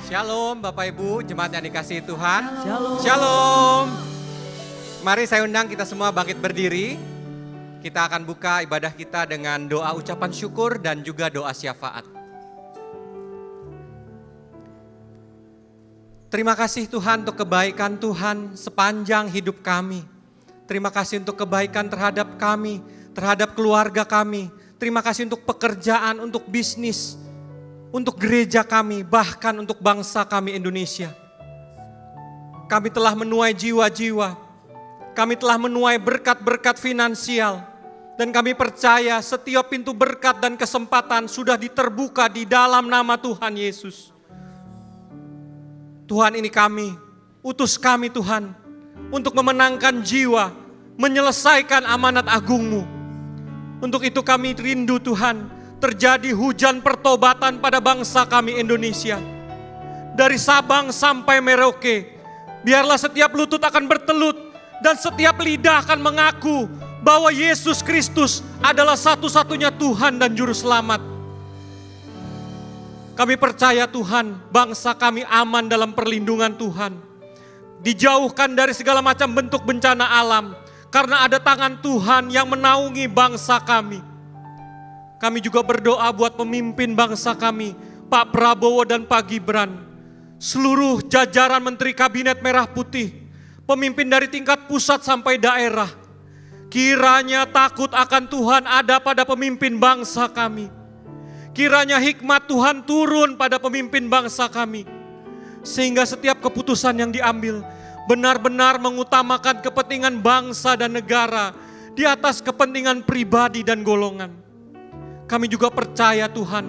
Shalom Bapak Ibu, jemaat yang dikasihi Tuhan. Shalom. Shalom. Mari saya undang kita semua bangkit berdiri. Kita akan buka ibadah kita dengan doa ucapan syukur dan juga doa syafaat. Terima kasih Tuhan untuk kebaikan Tuhan sepanjang hidup kami. Terima kasih untuk kebaikan terhadap kami, terhadap keluarga kami. Terima kasih untuk pekerjaan, untuk bisnis, untuk gereja kami, bahkan untuk bangsa kami Indonesia. Kami telah menuai jiwa-jiwa, kami telah menuai berkat-berkat finansial, dan kami percaya setiap pintu berkat dan kesempatan sudah diterbuka di dalam nama Tuhan Yesus. Tuhan, ini kami, utus kami Tuhan, untuk memenangkan jiwa, menyelesaikan amanat agung-Mu. Untuk itu kami rindu Tuhan, terjadi hujan pertobatan pada bangsa kami Indonesia. Dari Sabang sampai Merauke, biarlah setiap lutut akan bertelut dan setiap lidah akan mengaku bahwa Yesus Kristus adalah satu-satunya Tuhan dan Juru Selamat. Kami percaya Tuhan, bangsa kami aman dalam perlindungan Tuhan. Dijauhkan dari segala macam bentuk bencana alam, karena ada tangan Tuhan yang menaungi bangsa kami. Kami juga berdoa buat pemimpin bangsa kami, Pak Prabowo dan Pak Gibran. Seluruh jajaran Menteri Kabinet Merah Putih, pemimpin dari tingkat pusat sampai daerah. Kiranya takut akan Tuhan ada pada pemimpin bangsa kami. Kiranya hikmat Tuhan turun pada pemimpin bangsa kami. Sehingga setiap keputusan yang diambil benar-benar mengutamakan kepentingan bangsa dan negara di atas kepentingan pribadi dan golongan. Kami juga percaya Tuhan,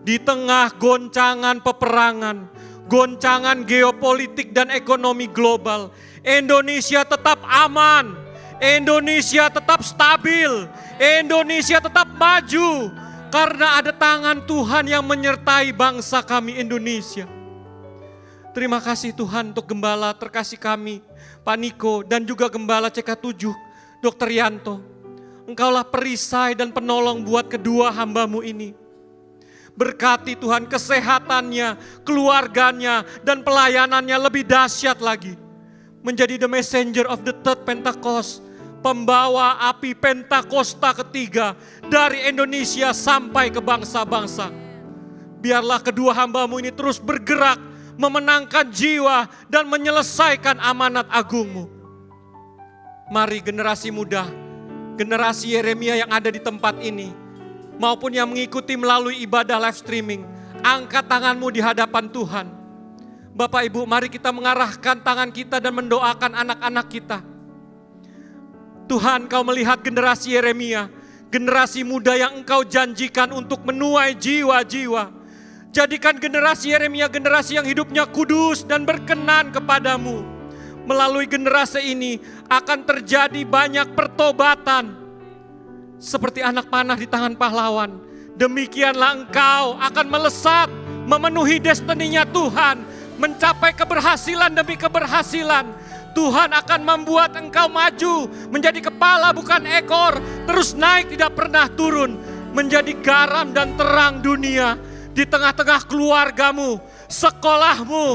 di tengah goncangan peperangan, goncangan geopolitik dan ekonomi global, Indonesia tetap aman, Indonesia tetap stabil, Indonesia tetap maju, karena ada tangan Tuhan yang menyertai bangsa kami Indonesia. Terima kasih Tuhan untuk gembala terkasih kami, Pak Niko, dan juga gembala CK7, Dr. Yanto. Engkaulah perisai dan penolong buat kedua hamba-Mu ini. Berkati Tuhan kesehatannya, keluarganya, dan pelayanannya lebih dahsyat lagi. Menjadi the messenger of the third Pentecost, pembawa api Pentakosta ketiga dari Indonesia sampai ke bangsa-bangsa. Biarlah kedua hamba-Mu ini terus bergerak, memenangkan jiwa dan menyelesaikan amanat agung-Mu. Mari generasi muda, generasi Yeremia yang ada di tempat ini, maupun yang mengikuti melalui ibadah live streaming, angkat tanganmu di hadapan Tuhan. Bapak Ibu, mari kita mengarahkan tangan kita dan mendoakan anak-anak kita. Tuhan, Kau melihat generasi Yeremia, generasi muda yang Engkau janjikan untuk menuai jiwa-jiwa. Jadikan generasi Yeremia generasi yang hidupnya kudus dan berkenan kepadamu. Melalui generasi ini akan terjadi banyak pertobatan. Seperti anak panah di tangan pahlawan, demikianlah engkau akan melesat, memenuhi destininya Tuhan, mencapai keberhasilan demi keberhasilan. Tuhan akan membuat engkau maju, menjadi kepala bukan ekor, terus naik tidak pernah turun, menjadi garam dan terang dunia. Di tengah-tengah keluargamu, sekolahmu,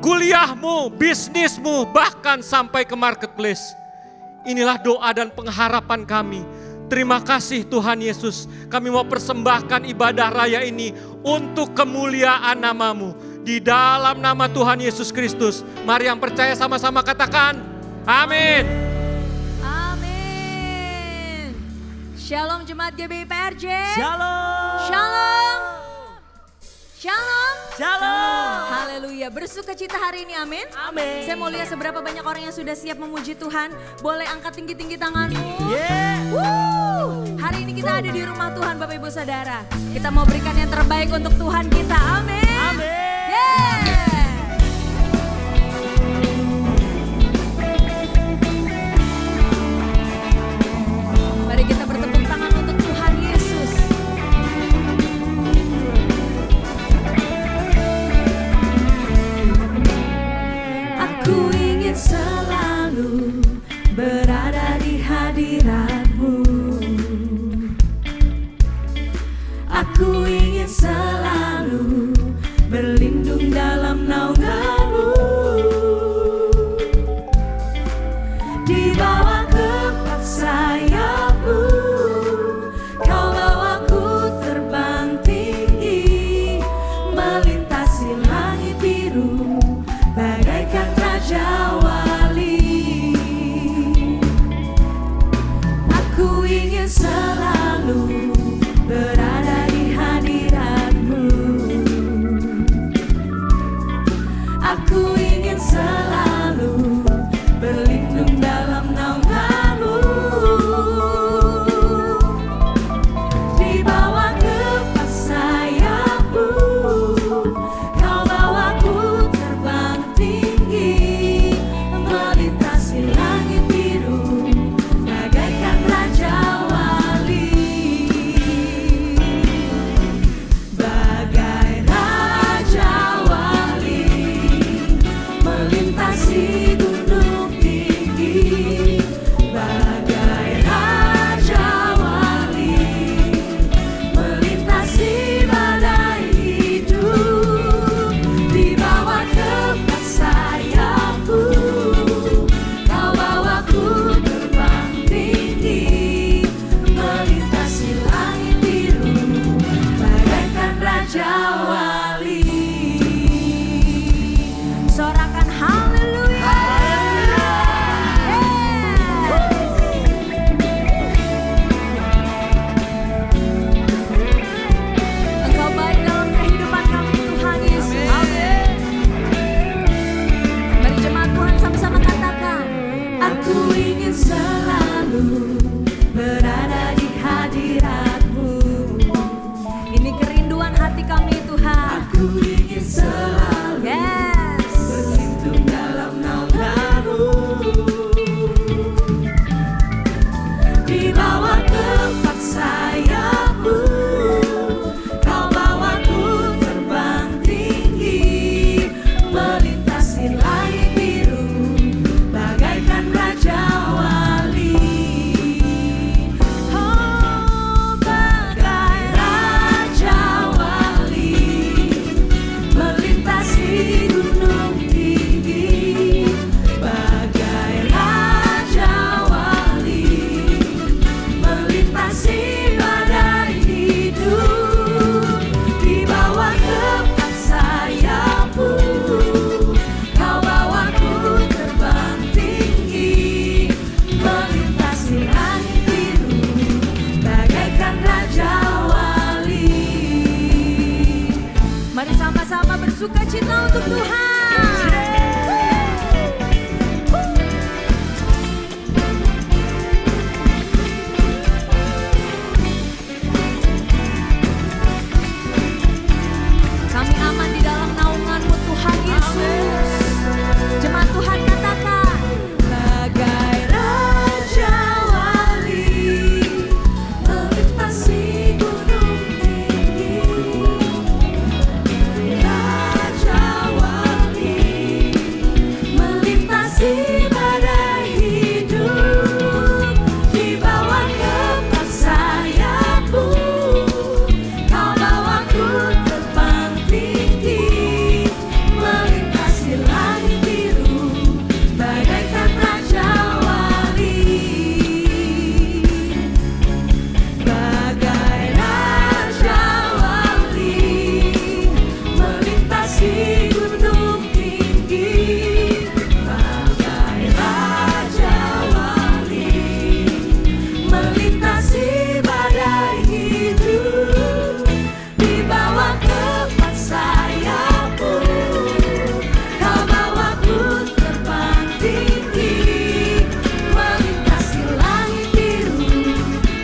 kuliahmu, bisnismu, bahkan sampai ke marketplace. Inilah doa dan pengharapan kami. Terima kasih Tuhan Yesus. Kami mau persembahkan ibadah raya ini untuk kemuliaan nama-Mu. Di dalam nama Tuhan Yesus Kristus. Mari yang percaya sama-sama katakan, amin. Amin. Shalom Jemaat GBI PRJ. Shalom. Shalom. Shalom. Shalom. Haleluya. Bersuka cita hari ini, amin. Amin. Saya mau lihat seberapa banyak orang yang sudah siap memuji Tuhan. Boleh angkat tinggi-tinggi tanganmu. Yeah. Woo. Hari ini kita ada di rumah Tuhan Bapak Ibu Saudara. Kita mau berikan yang terbaik untuk Tuhan kita, amin. Amin. Yeah. Mari kita bertepuk tangan untuk Tuhan Yesus. Aku ingin selalu berada di hadirat-Mu. Aku ingin selalu Mari sama-sama bersuka cita untuk Tuhan. Kami aman di dalam naungan-Mu Tuhan Yesus. Jemaat Tuhan katakan, bagai Raja Wali melintasi gunung tinggi. Raja Wali melintasi badai hidup. Di bawah kepak sayap-Mu Kau bawaku terbang tinggi, melintasi langit biru bagaikan Raja Wali. Bagai Raja Wali melintasi gunung tinggi. Bagai Raja Wali melintasi badai hidup. Di bawah kepak sayap-Mu Kau bawaku terbang tinggi, melintasi langit biru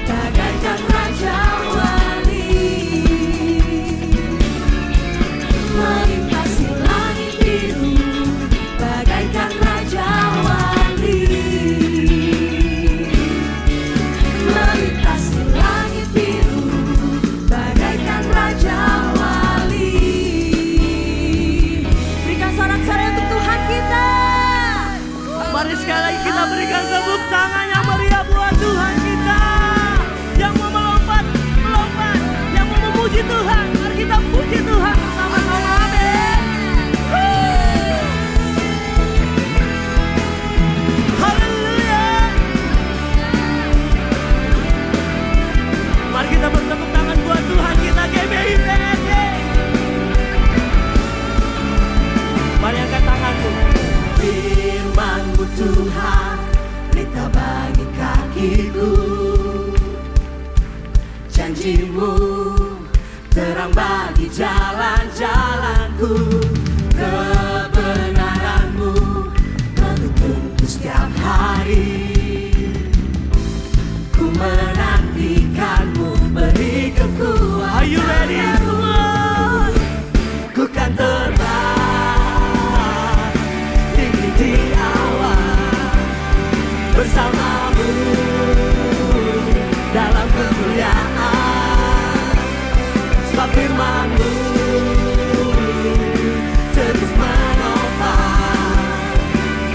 bagaikan Raja Wali. Melintasi langit biru bagaikan Raja Wali. Melintasi langit biru bagaikan Raja Wali. Berikan sorak-sorai untuk Tuhan kita. Mari sekali lagi kita berikan tepuk tangan yang meriah buat Tuhan kita. Yang mau melompat, melompat. Yang mau memuji Tuhan, mari kita puji Tuhan sama-sama. Amin. Haleluya. Mari kita bertepuk tangan buat Tuhan kita, GBI PSC. Mari angkat tanganku. Firman-Mu Tuhan, pelita bagi kakiku. Janji-Mu, terang bagi jalan-jalanku. Kebenaran-Mu menuntunku setiap hari. Ku menantikan-Mu, beri kekuatan. Are you ready? Come on. Ku kan terbang tinggi di awan bersama-Mu dalam kemuliaan. Sebab firman-Mu terus menopang.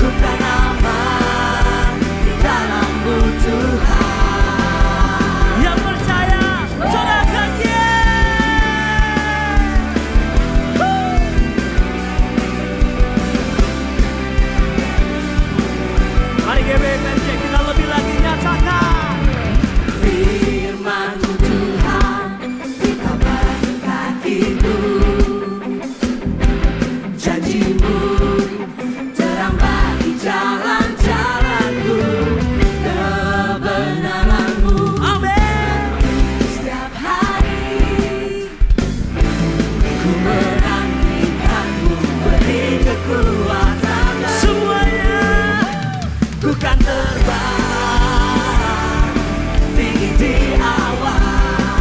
Ku kan aman di dalam-Mu Tuhan. Yang percaya, sorakan Mari GBPC kita lebih lagi nyatakan. Firman-Mu Tuhan, pelita bagi kakiku. Janji-Mu, terang bagi jalan-jalanku. Kebenaran-Mu Amin. setiap hari. Ku menantikan-Mu, beri kekuatan. Semuanya. Ku kan terbang tinggi di awan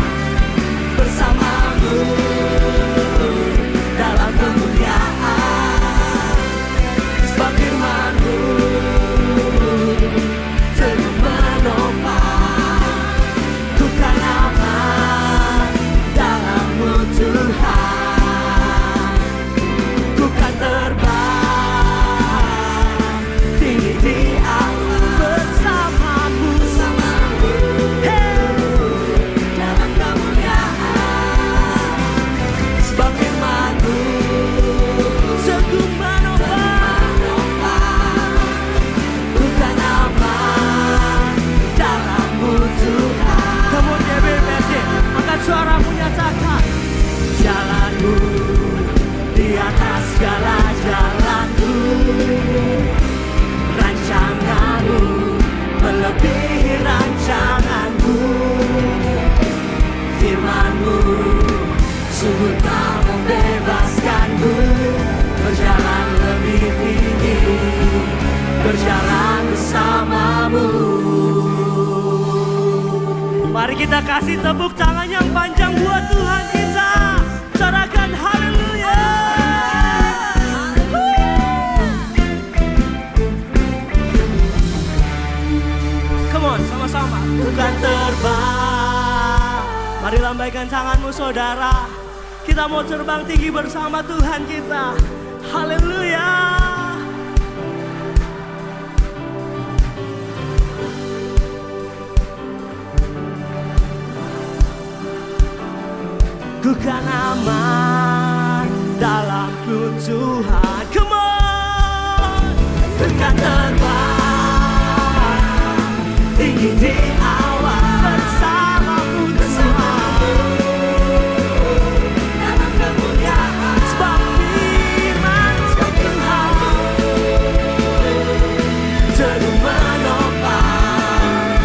bersama-Mu dalam kemuliaan. Sebab firman-Mu terus menopang. Ku kan aman dalam-Mu Tuhan. Ku kan terbang tinggi di awan bersama-Mu, hey, dalam kemuliaan. Sebab firman-Mu Teguh menopang. ku kan aman dalam-Mu Tuhan. Come on GBPC, angkat suaramu nyatakan. Jalan-Mu di atas segala jalanku. Rancangan-Mu melebihi rancanganku. Firman-Mu sungguh tak membebaskan. kita kasih tepuk tangan yang panjang buat Tuhan kita. Sorakan haleluya. Come on, sama-sama. Bukan terbang. Mari lambaikan tanganmu saudara. Kita mau terbang tinggi bersama Tuhan kita. Haleluya. Ku kan aman dalam Tuhan. Come on. Ku kan terbang tinggi di awan bersamamu, bersamamu dalam kemuliaan. Sebab firman Tuhan teguh menopang.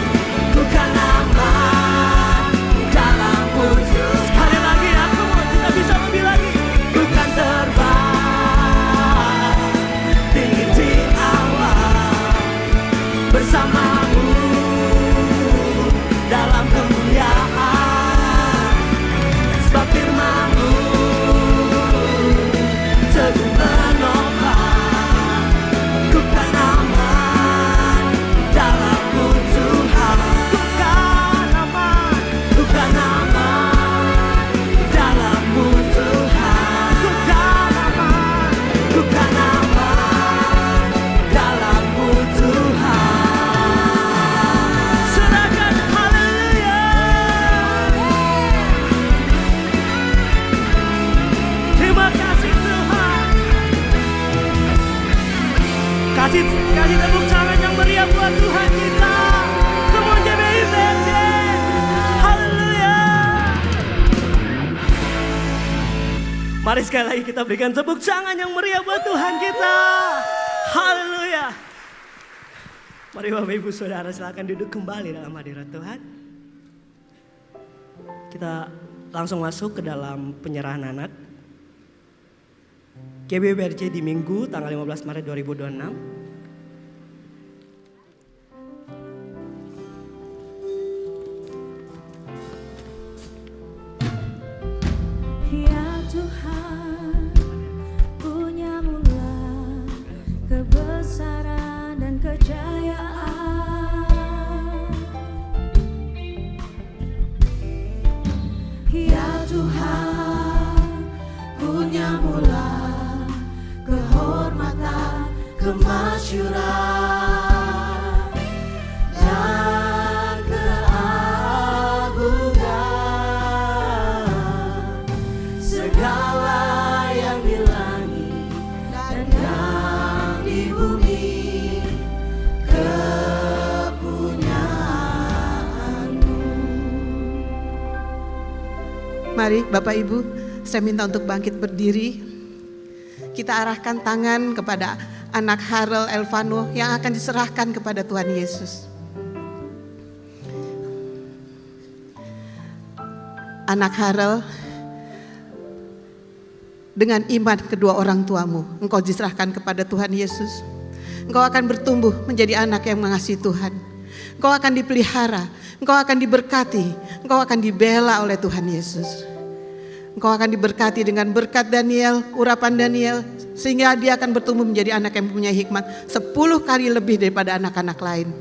Ku kan aman dalam Tuhan. Sekali lagi aku mau kita bisa lebih lagi. Ku kan terbang tinggi di awan bersamamu dalam kemuliaan. Sebab firman-Mu teguh menopang. Ku kan aman dalam-Mu Tuhan. Ku kan aman, ku kan aman dalam-Mu Tuhan. Ku kan aman, ku kan aman dalam-Mu Tuhan. Serahkan haleluya. Terima kasih Tuhan. Kasih tepuk tangan yang meriah buat Tuhan kita. Come on GBI BC. Haleluya. Mari sekali lagi kita berikan tepuk tangan yang meriah buat Tuhan kita. Haleluya. Mari Bapak Ibu Saudara silakan duduk kembali dalam hadirat Tuhan. Kita langsung masuk ke dalam penyerahan anak. GBBRC di Minggu tanggal 15 Maret 2026. Ya Tuhan, punyamulah kebesaran dan kejayaan. Ya Tuhan, punyamulah kehormatan, kemasyuran dan keagungan. Segala yang di langit dan yang di bumi kepunyaanmu. Mari Bapak Ibu, saya minta untuk bangkit berdiri. Kita arahkan tangan kepada anak Harel Elvano yang akan diserahkan kepada Tuhan Yesus. Anak Harel, dengan iman kedua orang tuamu, engkau diserahkan kepada Tuhan Yesus. Engkau akan bertumbuh menjadi anak yang mengasihi Tuhan. Engkau akan dipelihara, engkau akan diberkati, engkau akan dibela oleh Tuhan Yesus. Engkau akan diberkati dengan berkat Daniel, urapan Daniel, sehingga dia akan bertumbuh menjadi anak yang punya hikmat 10 kali lebih daripada anak-anak lain.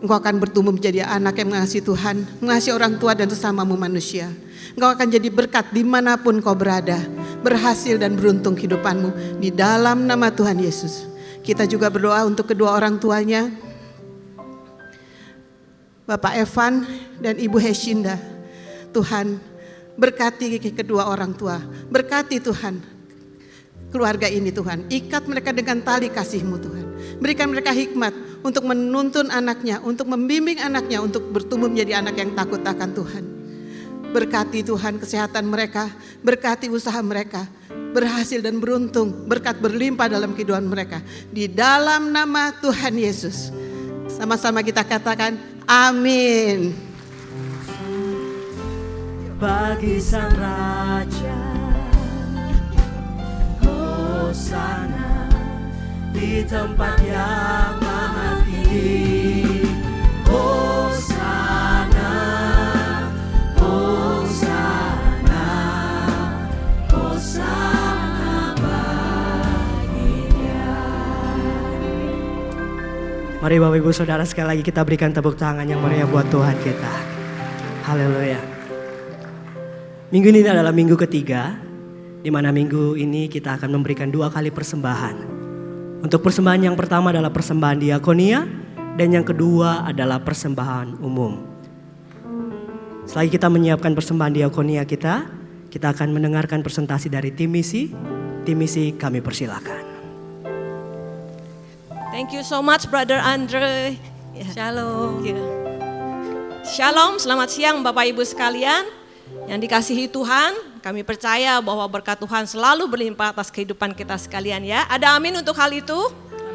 Engkau akan bertumbuh menjadi anak yang mengasihi Tuhan, mengasihi orang tua dan sesamamu manusia. Engkau akan jadi berkat dimanapun kau berada, berhasil dan beruntung kehidupanmu di dalam nama Tuhan Yesus. Kita juga berdoa untuk kedua orang tuanya, Bapak Evan dan Ibu Heshinda. Tuhan, berkati kedua orang tua, berkati Tuhan keluarga ini Tuhan. Ikat mereka dengan tali kasih-Mu Tuhan. Berikan mereka hikmat untuk menuntun anaknya, untuk membimbing anaknya, untuk bertumbuh menjadi anak yang takut akan Tuhan. Berkati Tuhan kesehatan mereka, berkati usaha mereka, berhasil dan beruntung, berkat berlimpah dalam kehidupan mereka. Di dalam nama Tuhan Yesus. Sama-sama kita katakan amin. Bagi Sang Raja, Hosana di tempat yang maha tinggi. Hosana Mari Bapak Ibu Saudara sekali lagi kita berikan tepuk tangan yang meriah buat Tuhan kita. Haleluya. Minggu ini adalah minggu ketiga, di mana minggu ini kita akan memberikan 2 kali persembahan. Untuk persembahan yang pertama adalah persembahan diakonia, dan yang kedua adalah persembahan umum. Selagi kita menyiapkan persembahan diakonia kita akan mendengarkan presentasi dari tim misi. Tim misi kami persilakan. Thank you so much Brother Andre. Shalom. Thank you. Shalom, selamat siang Bapak Ibu sekalian yang dikasihi Tuhan. Kami percaya bahwa berkat Tuhan selalu berlimpah atas kehidupan kita sekalian ya. Ada amin untuk hal itu?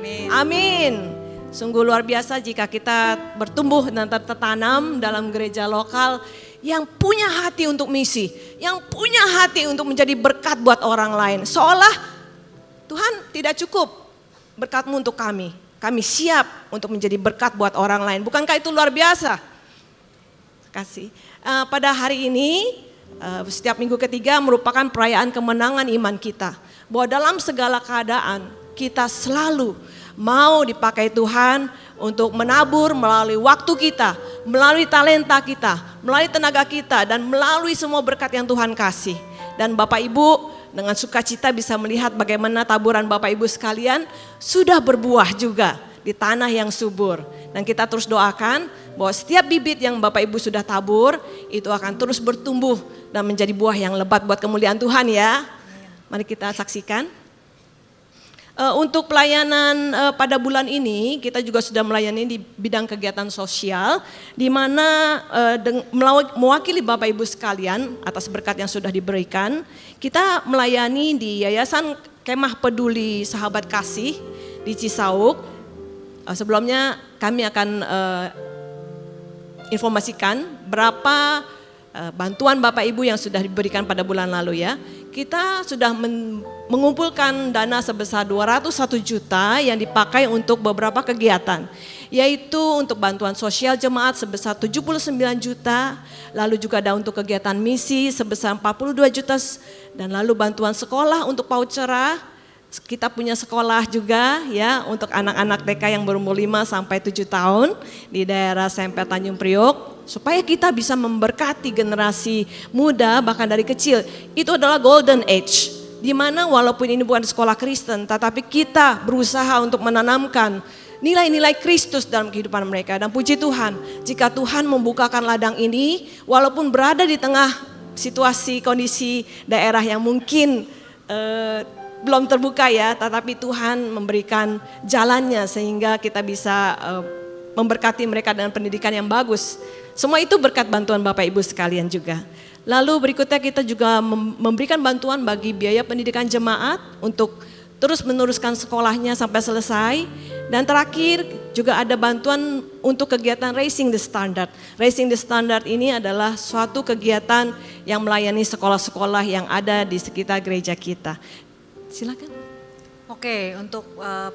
Amin. Amin. Sungguh luar biasa jika kita bertumbuh dan tertanam dalam gereja lokal yang punya hati untuk misi, yang punya hati untuk menjadi berkat buat orang lain. Seolah Tuhan tidak cukup berkat-Mu untuk kami. Kami siap untuk menjadi berkat buat orang lain. Bukankah itu luar biasa? Terima kasih. Pada hari ini, setiap minggu ketiga merupakan perayaan kemenangan iman kita. Bahwa dalam segala keadaan kita selalu mau dipakai Tuhan untuk menabur melalui waktu kita, melalui talenta kita, melalui tenaga kita, dan melalui semua berkat yang Tuhan kasih. Dan Bapak Ibu dengan sukacita bisa melihat bagaimana taburan Bapak Ibu sekalian sudah berbuah juga di tanah yang subur. Dan kita terus doakan bahwa setiap bibit yang Bapak Ibu sudah tabur itu akan terus bertumbuh dan menjadi buah yang lebat buat kemuliaan Tuhan ya. Mari kita saksikan. Untuk pelayanan pada bulan ini kita juga sudah melayani di bidang kegiatan sosial, di mana mewakili Bapak Ibu sekalian atas berkat yang sudah diberikan, kita melayani di Yayasan Kemah Peduli Sahabat Kasih di Cisauk. Sebelumnya kami akan informasikan berapa bantuan Bapak Ibu yang sudah diberikan pada bulan lalu ya. Kita sudah mengumpulkan dana sebesar 201 juta yang dipakai untuk beberapa kegiatan. Yaitu untuk bantuan sosial jemaat sebesar 79 juta, lalu juga ada untuk kegiatan misi sebesar 42 juta, dan lalu bantuan sekolah untuk PAUD Cerah. Kita punya sekolah juga ya untuk anak-anak TK yang berumur 5 sampai 7 tahun di daerah Sempet Tanjung Priok, supaya kita bisa memberkati generasi muda bahkan dari kecil. Itu adalah golden age, di mana walaupun ini bukan sekolah Kristen, tetapi kita berusaha untuk menanamkan nilai-nilai Kristus dalam kehidupan mereka. Dan puji Tuhan, jika Tuhan membukakan ladang ini, walaupun berada di tengah situasi kondisi daerah yang mungkin belum terbuka ya, tetapi Tuhan memberikan jalannya sehingga kita bisa memberkati mereka dengan pendidikan yang bagus. Semua itu berkat bantuan Bapak Ibu sekalian juga. Lalu berikutnya kita juga memberikan bantuan bagi biaya pendidikan jemaat untuk terus meneruskan sekolahnya sampai selesai. Dan terakhir juga ada bantuan untuk kegiatan Raising the Standard. Raising the Standard ini adalah suatu kegiatan yang melayani sekolah-sekolah yang ada di sekitar gereja kita. Silakan. Oke, untuk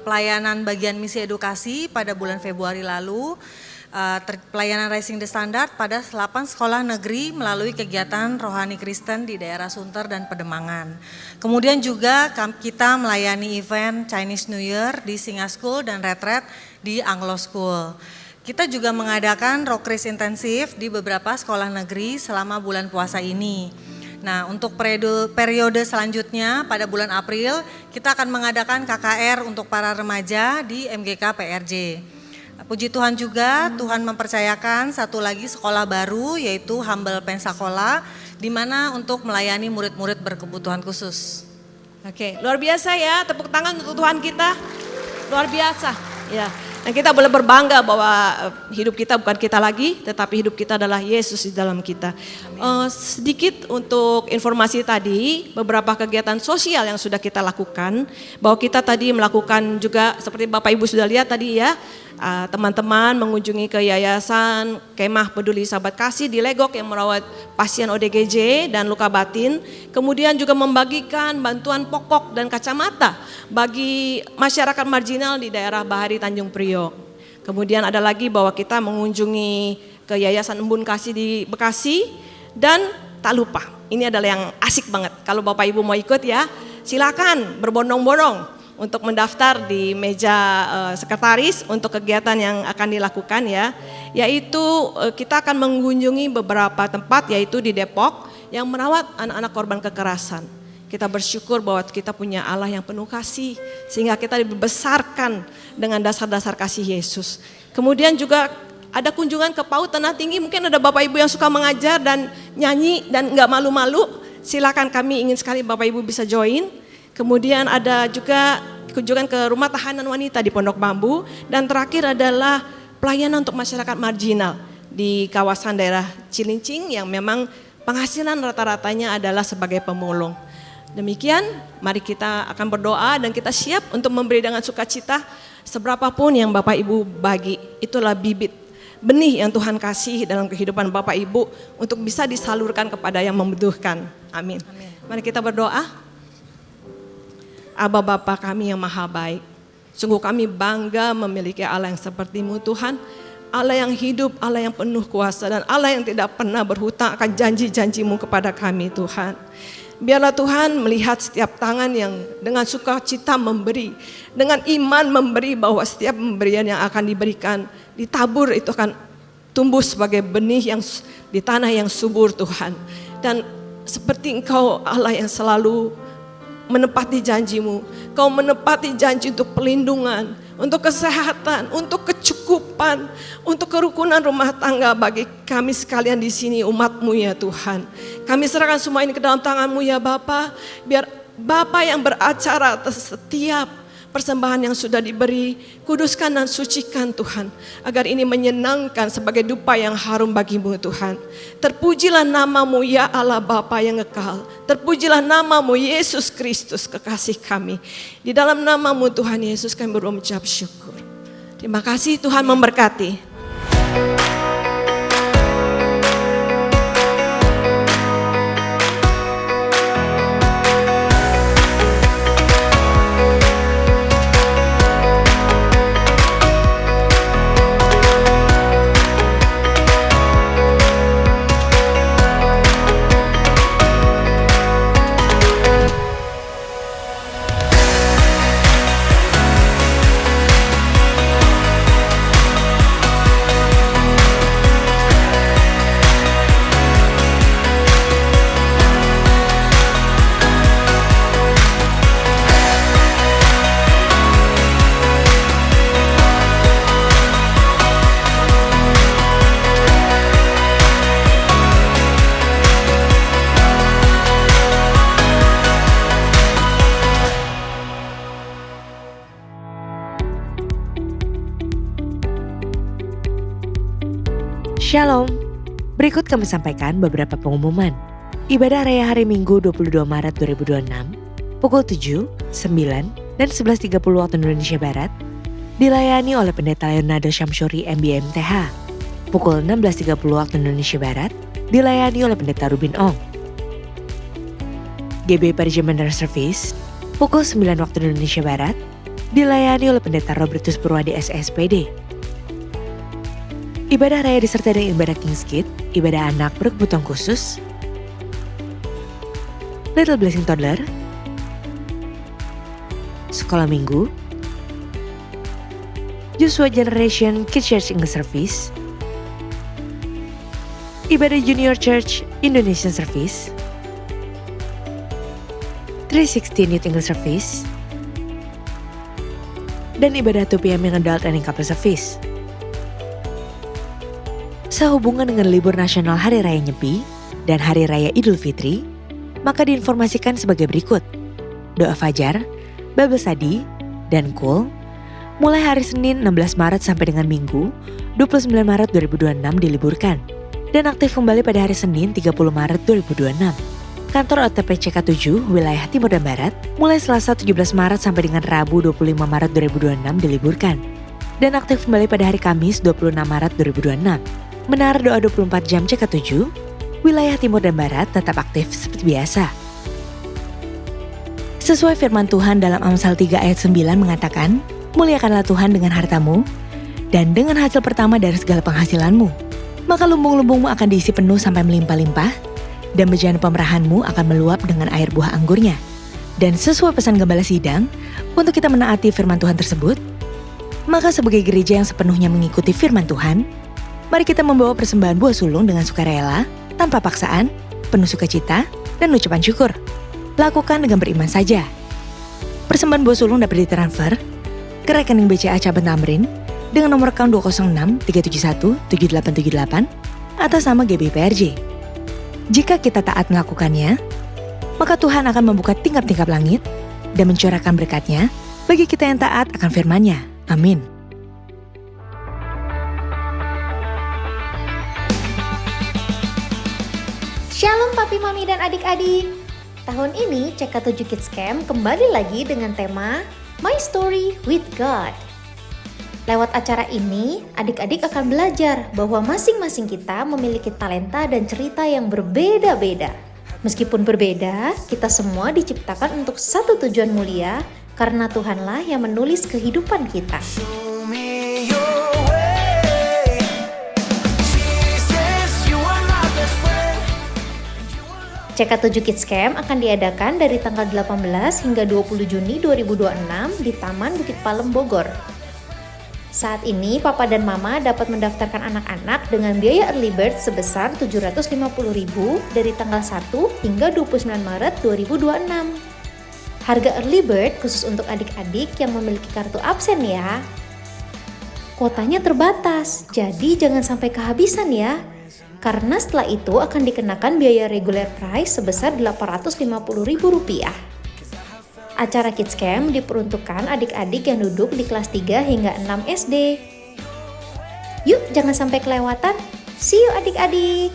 pelayanan bagian misi edukasi pada bulan Februari lalu, pelayanan Raising the Standard pada 8 sekolah negeri melalui kegiatan rohani Kristen di daerah Sunter dan Pademangan. Kemudian juga kita melayani event Chinese New Year di Singa School dan Retreat di Anglo School. Kita juga mengadakan Rockris intensif di beberapa sekolah negeri selama bulan puasa ini. Nah, untuk periode selanjutnya pada bulan April kita akan mengadakan KKR untuk para remaja di MGK PRJ. Puji Tuhan juga Tuhan mempercayakan satu lagi sekolah baru yaitu Humble Pensacola, di mana untuk melayani murid-murid berkebutuhan khusus. Oke, luar biasa ya, tepuk tangan untuk Tuhan kita, luar biasa ya. Dan kita boleh berbangga bahwa hidup kita bukan kita lagi, tetapi hidup kita adalah Yesus di dalam kita. Sedikit untuk informasi tadi, beberapa kegiatan sosial yang sudah kita lakukan, bahwa kita tadi melakukan juga seperti Bapak Ibu sudah lihat tadi ya, teman-teman mengunjungi ke Yayasan Kemah Peduli Sahabat Kasih di Legok yang merawat pasien ODGJ dan luka batin, kemudian juga membagikan bantuan pokok dan kacamata bagi masyarakat marginal di daerah Bahari Tanjung Priok. Kemudian ada lagi bahwa kita mengunjungi ke Yayasan Embun Kasih di Bekasi, dan tak lupa ini adalah yang asik banget. Kalau Bapak Ibu mau ikut ya silakan berbondong-bondong untuk mendaftar di meja sekretaris untuk kegiatan yang akan dilakukan ya. Yaitu kita akan mengunjungi beberapa tempat yaitu di Depok yang merawat anak-anak korban kekerasan. Kita bersyukur bahwa kita punya Allah yang penuh kasih sehingga kita dibesarkan dengan dasar-dasar kasih Yesus. Kemudian juga ada kunjungan ke PAUD Tanah Tinggi, mungkin ada Bapak Ibu yang suka mengajar dan nyanyi dan nggak malu-malu, silakan, kami ingin sekali Bapak Ibu bisa join. Kemudian ada juga kunjungan ke rumah tahanan wanita di Pondok Bambu, dan terakhir adalah pelayanan untuk masyarakat marginal di kawasan daerah Cilincing yang memang penghasilan rata-ratanya adalah sebagai pemulung. Demikian, mari kita akan berdoa dan kita siap untuk memberi dengan sukacita seberapapun yang Bapak Ibu bagi. Itulah bibit benih yang Tuhan kasih dalam kehidupan Bapak Ibu untuk bisa disalurkan kepada yang membutuhkan. Amin. Mari kita berdoa. Aba Bapa kami yang maha baik, sungguh kami bangga memiliki Allah yang seperti-Mu Tuhan. Allah yang hidup, Allah yang penuh kuasa, dan Allah yang tidak pernah berhutang akan janji-janji-Mu kepada kami Tuhan. Biarlah Tuhan melihat setiap tangan yang dengan sukacita memberi, dengan iman memberi, bahwa setiap pemberian yang akan diberikan, ditabur itu akan tumbuh sebagai benih yang di tanah yang subur Tuhan. Dan seperti Engkau Allah yang selalu menepati janji-Mu, Kau menepati janji untuk perlindungan, untuk kesehatan, untuk kecukupan, untuk kerukunan rumah tangga bagi kami sekalian di sini umat-Mu ya Tuhan. Kami serahkan semua ini ke dalam tangan-Mu ya Bapa. Biar Bapa yang beracara atas setiap persembahan yang sudah diberi, kuduskan dan sucikan Tuhan, agar ini menyenangkan sebagai dupa yang harum bagi-Mu Tuhan. Terpujilah nama-Mu ya Allah Bapa yang kekal. Terpujilah nama-Mu Yesus Kristus kekasih kami. Di dalam nama-Mu Tuhan Yesus kami berucap syukur. Terima kasih, Tuhan memberkati. Shalom, berikut kami sampaikan beberapa pengumuman. Ibadah Raya Hari Minggu 22 Maret 2026, pukul 7, 9, dan 11.30 waktu Indonesia Barat, dilayani oleh Pendeta Leonardo Syamsuri MBMTH. Pukul 16.30 waktu Indonesia Barat, dilayani oleh Pendeta Rubin Ong. GB Parjamaner Service, pukul 9 waktu Indonesia Barat, dilayani oleh Pendeta Robertus Purwadi SSPD. Ibadah Raya disertai dengan ibadah King's Kid, ibadah anak berkebutuhan khusus, Little Blessing Toddler, Sekolah Minggu, Joshua Generation Kids Church English Service, ibadah Junior Church Indonesian Service, 316 Youth English Service, dan ibadah 2 PM yang Adult and Couple Service. Sehubungan dengan libur nasional Hari Raya Nyepi dan Hari Raya Idul Fitri, maka diinformasikan sebagai berikut. Doa Fajar, Bible Study, dan Cool mulai hari Senin 16 Maret sampai dengan Minggu 29 Maret 2026 diliburkan dan aktif kembali pada hari Senin 30 Maret 2026. Kantor OTPCK 7 wilayah Timur dan Barat mulai Selasa 17 Maret sampai dengan Rabu 25 Maret 2026 diliburkan dan aktif kembali pada hari Kamis 26 Maret 2026. Menara Doa 24 Jam CK7, wilayah Timur dan Barat tetap aktif seperti biasa. Sesuai firman Tuhan dalam Amsal 3 ayat 9 mengatakan, muliakanlah Tuhan dengan hartamu dan dengan hasil pertama dari segala penghasilanmu. Maka lumbung-lumbungmu akan diisi penuh sampai melimpah-limpah dan bejana pemerahanmu akan meluap dengan air buah anggurnya. Dan sesuai pesan Gembala Sidang, untuk kita menaati firman Tuhan tersebut, maka sebagai gereja yang sepenuhnya mengikuti firman Tuhan, mari kita membawa persembahan buah sulung dengan sukarela, tanpa paksaan, penuh sukacita, dan ucapan syukur. Lakukan dengan beriman saja. Persembahan buah sulung dapat ditransfer ke rekening BCA Cabang Tamrin dengan nomor account 206 371 7878 atas nama GBPRJ. Jika kita taat melakukannya, maka Tuhan akan membuka tingkap-tingkap langit dan mencurahkan berkat-Nya bagi kita yang taat akan firman-Nya. Amin. Shalom Papi Mami dan adik-adik. Tahun ini CK7 Kids Camp kembali lagi dengan tema My Story with God. Lewat acara ini, adik-adik akan belajar bahwa masing-masing kita memiliki talenta dan cerita yang berbeda-beda. Meskipun berbeda, kita semua diciptakan untuk satu tujuan mulia, karena Tuhanlah yang menulis kehidupan kita. CK7 Kids Camp akan diadakan dari tanggal 18 hingga 20 Juni 2026 di Taman Bukit Palem, Bogor. Saat ini, Papa dan Mama dapat mendaftarkan anak-anak dengan biaya early bird sebesar Rp750.000 dari tanggal 1 hingga 29 Maret 2026. Harga early bird khusus untuk adik-adik yang memiliki kartu absen ya. Kuotanya terbatas, jadi jangan sampai kehabisan ya. Karena setelah itu akan dikenakan biaya regular price sebesar Rp850.000. Acara Kids Camp diperuntukkan adik-adik yang duduk di kelas 3 hingga 6 SD. Yuk jangan sampai kelewatan. See you adik-adik.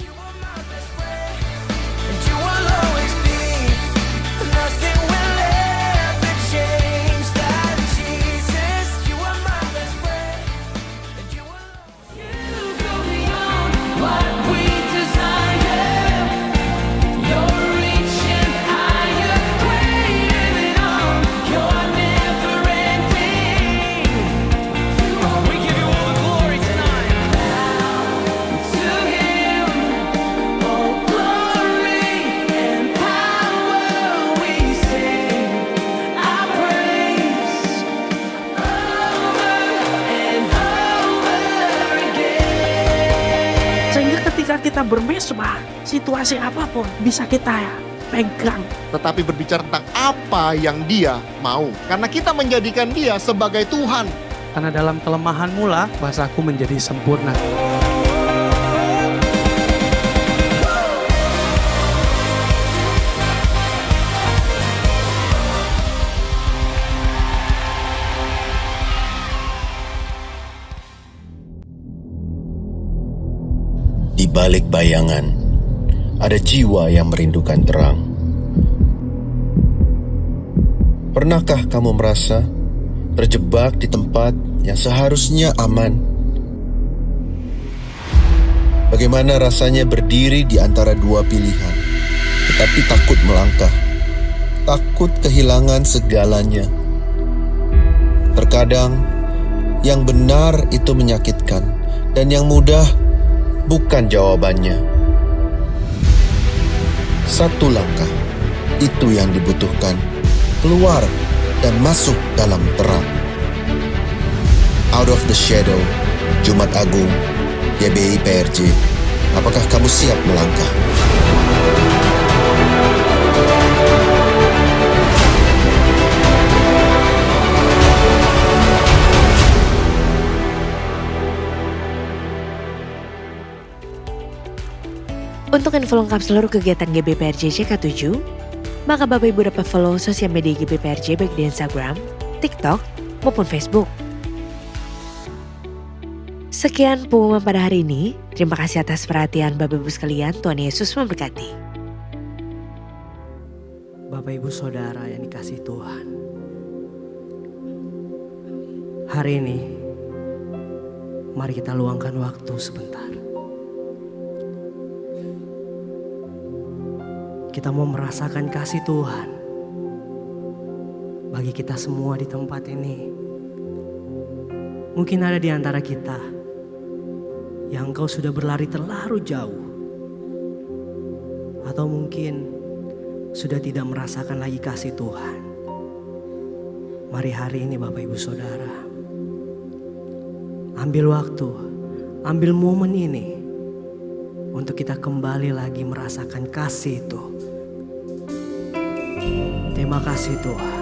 Kita bermesbah, situasi apapun bisa kita pegang. Tetapi berbicara tentang apa yang Dia mau. Karena kita menjadikan Dia sebagai Tuhan. Karena dalam kelemahan mula, bahasaku menjadi sempurna. Di balik bayangan, ada jiwa yang merindukan terang. Pernahkah kamu merasa terjebak di tempat yang seharusnya aman? Bagaimana rasanya berdiri di antara dua pilihan, tetapi takut melangkah, takut kehilangan segalanya? Terkadang, yang benar itu menyakitkan, dan yang mudah bukan jawabannya. Satu langkah, itu yang dibutuhkan. Keluar dan masuk dalam terang. Out of the Shadow, Jumat Agung, GBI PRJ. Apakah kamu siap melangkah? Untuk info lengkap seluruh kegiatan GBPRJ CK7, maka Bapak Ibu dapat follow sosial media GBPRJ baik di Instagram, TikTok, maupun Facebook. Sekian pengumuman pada hari ini. Terima kasih atas perhatian Bapak Ibu sekalian. Tuhan Yesus memberkati. Bapak Ibu Saudara yang dikasihi Tuhan. Hari ini, mari kita luangkan waktu sebentar. Kita mau merasakan kasih Tuhan bagi kita semua di tempat ini. Mungkin ada di antara kita yang engkau sudah berlari terlalu jauh. Atau mungkin sudah tidak merasakan lagi kasih Tuhan. Mari hari ini Bapak Ibu Saudara, ambil waktu, ambil momen ini untuk kita kembali lagi merasakan kasih itu. Terima kasih Tuhan.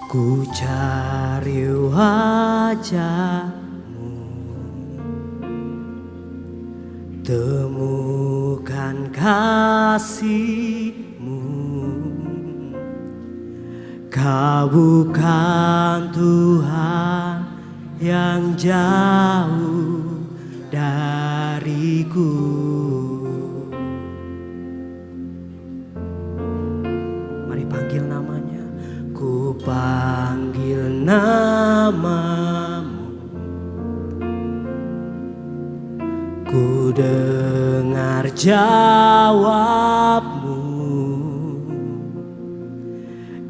Ku cari wajah-Mu, temukan kasih-Mu. Kau bukan Tuhan yang jauh dariku. Mari panggil namanya. Ku panggil namamu, ku dengar jawabmu.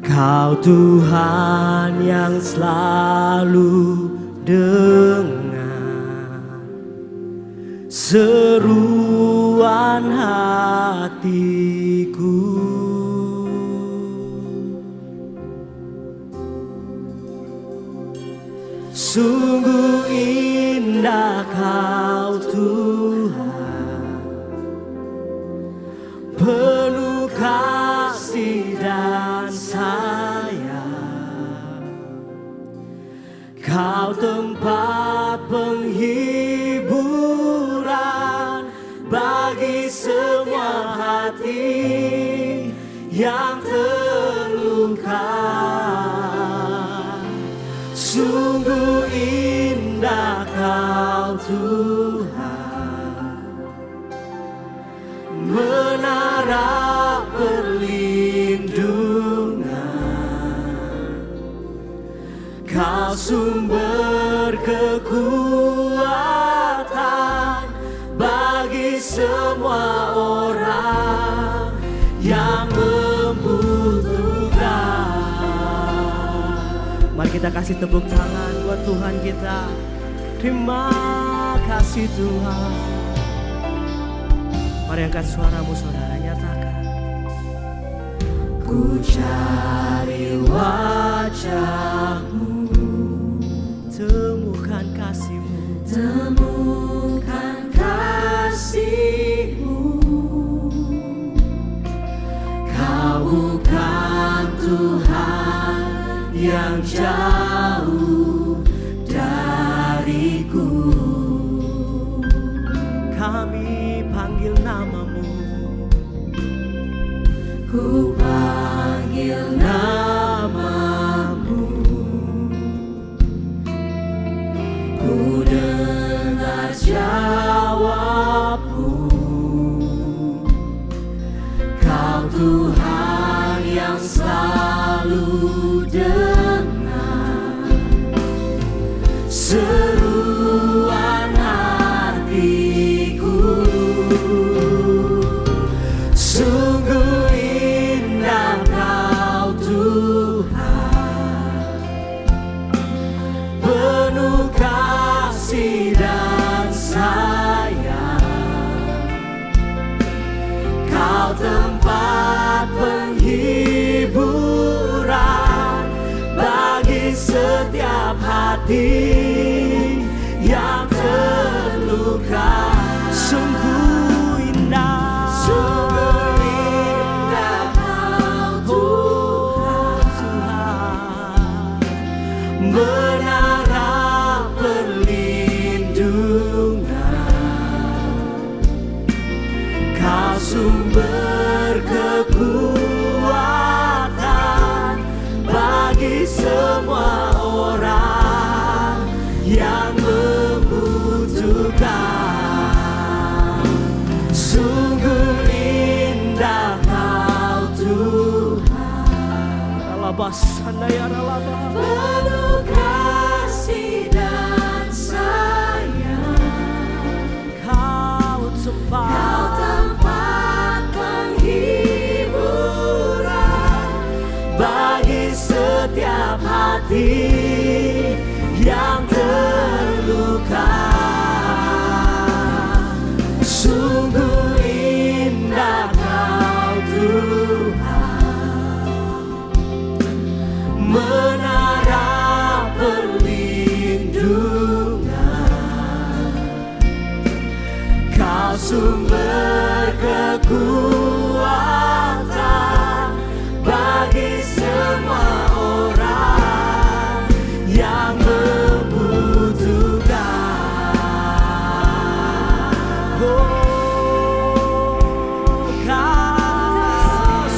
Kau Tuhan yang selalu dengar seruan hatiku. Sungguh indah Kau Tuhan, penuh kasih dan sayang. Kau tempat penghiburan bagi semua hati yang terluka. Sungguh indah Kau Tuhan, menara perlindungan. Kau sumber kekuatan bagi semua orang yang membutuhkan. Mari kita kasih tepuk tangan buat Tuhan kita. Terima kasih Tuhan. Mari angkat suaramu saudara, nyatakan. Ku cari wajah-Mu, temukan kasih-Mu, temukan kasih-Mu. Kau bukan Tuhan yang jauh dariku. Kami panggil namamu, ku panggil namamu, ku dengar jawabmu. Kau Tuhan yang selalu dengar seruan hatiku. Sungguh indah Kau Tuhan, penuh kasih dan sayang. Kau tempat penghiburan bagi setiap hati yang terluka. Sungguh indah, sungguh indah Kau Tuhan, menara perlindungan. Kau sumber kekuatan bagi semua orang Sandayaralaba. Penuh kasih dan sayang, Kau tempat, Kau tempat penghiburan bagi setiap hati yang terluka. Sungguh indah Kau Tuhan, menara perlindungan. Kau sumber kekuatan bagi semua orang yang membutuhkan. Kau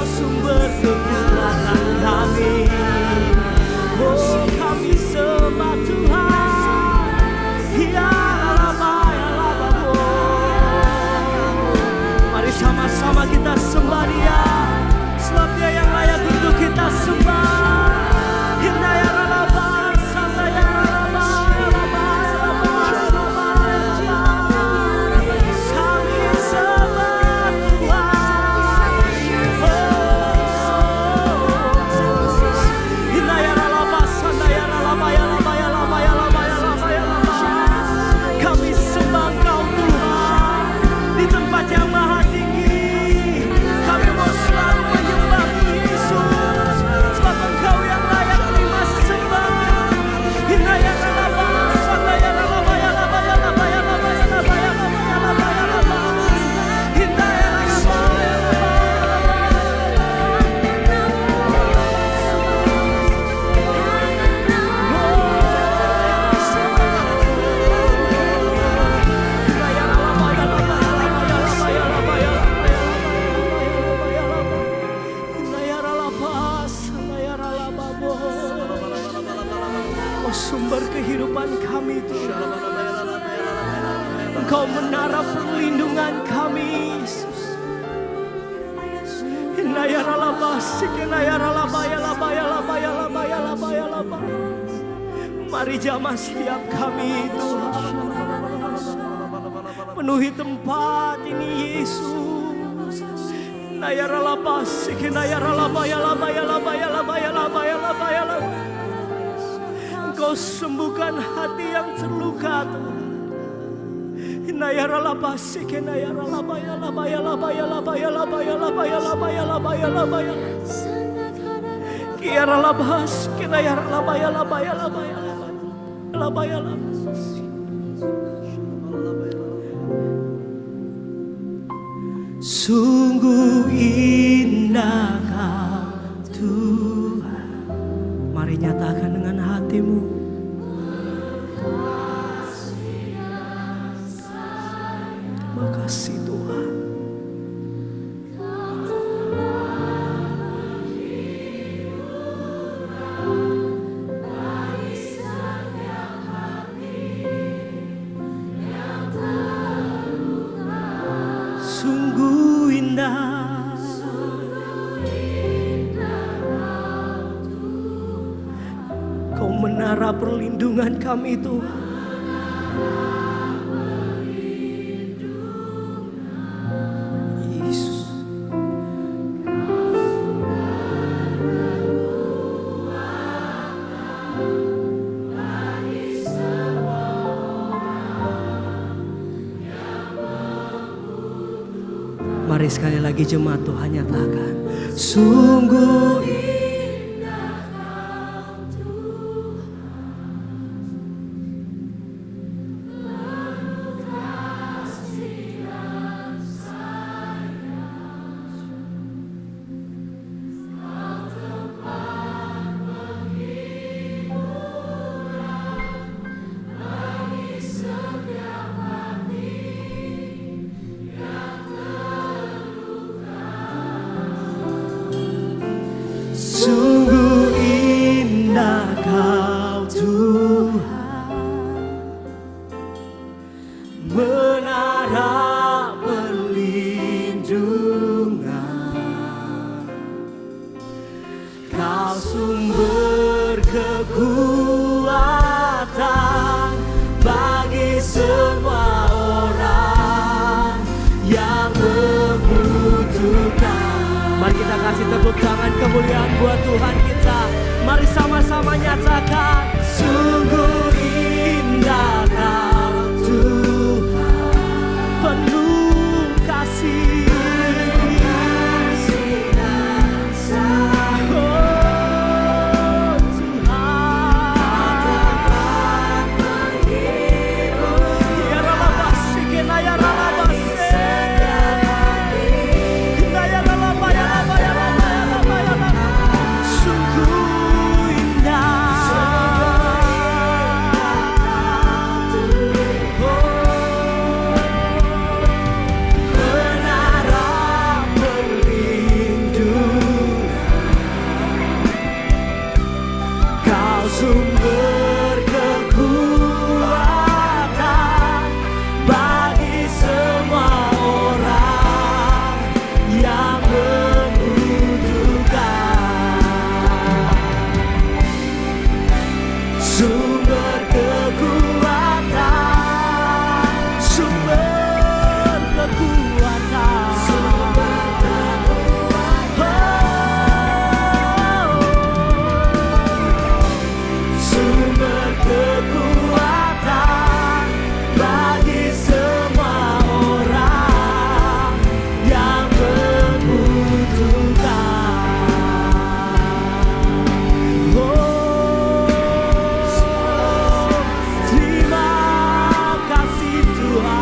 sumber kekuatan kami. Oh, kami sembah Tuhan. Ya Rabba, ya Rabba. Mari sama-sama kita sembah Dia, sebab Dia yang layak untuk kita sembah. Inna ya Rabba, Santa ya Rabba, ya Rabba, ya Rabba, ya Rabba, ya Rabba. Kami sembah Tuhan. Inna ya Rabba, Santa ya Rabba, ya Rabba, ya Rabba, ya Rabba, ya Rabba, ya Rabba. Kami sembah Engkau Tuhan di tempat yang maha tinggi. Kami mau selalu menyembah-Mu Yesus, sebab Engkau yang layak terima sembah. Inna ya Rabba, Santa ya Rabba, ya Rabba, ya Rabba, ya Rabba, ya Rabba, ya Rabba, ya Rabba, ya Rabba. Inna ya Rabba, ya Oh, sumber kehidupan kami Tuhan, Engkau menara perlindungan kami Yesus. Mari jamah setiap kami Tuhan, penuhi tempat ini Yesus. Engkau sembuhkan hati yang terluka Tuhan. Sungguh indah Kau Tuhan. Mari nyatakan dengan hatimu. Terima kasih Tuhan. Sungguh indah, Kau menara perlindungan kami Tuhan. Yesus. Mari sekali lagi jemaat Tuhan nyatakan, sungguh indah Kau Tuhan, penuh kasih dan sayang. Kau tempat penghiburan bagi setiap hati yang terluka. Kau sumber kekuatan bagi semua orang yang membutuhkan. Mari kita kasih tepuk tangan kemuliaan buat Tuhan kita. Mari sama-sama nyatakan, sungguh indah Kau Tuhan, penuh kasih. Sumber kekuatan bagi semua orang yang membutuhkan. Sumber kekuatan, sumber kekuatan, sumber kekuatan bagi semua orang yang membutuhkan. Terima kasih Tuhan.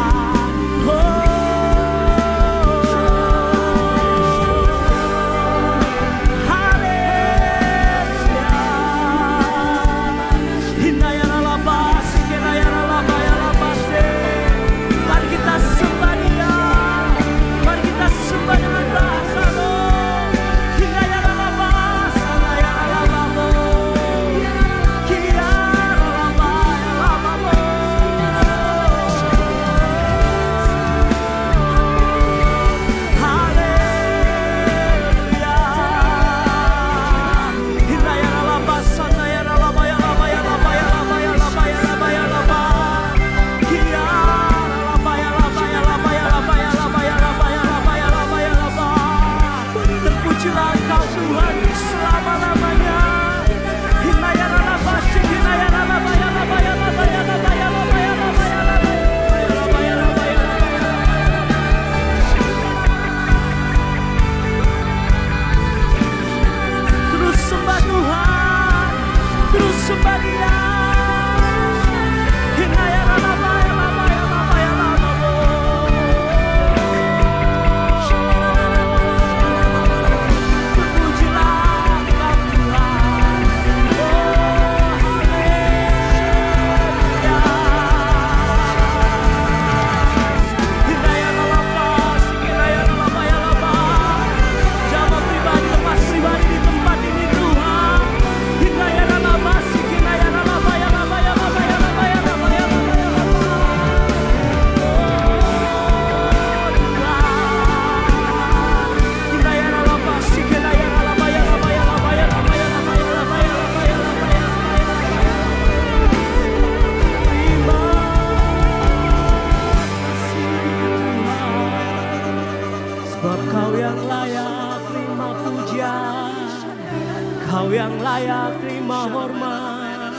Kau yang layak terima hormat,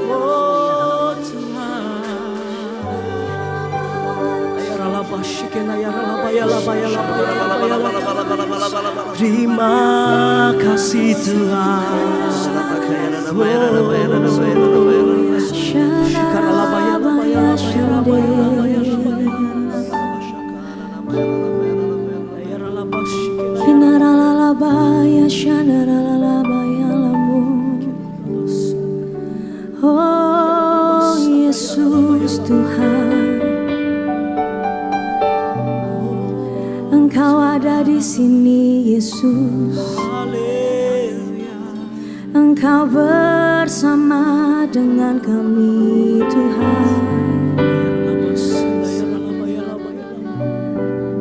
oh Tuhan. Terima kasih Tuhan. Oh Yesus Tuhan, Engkau ada di sini Yesus. Engkau bersama dengan kami Tuhan.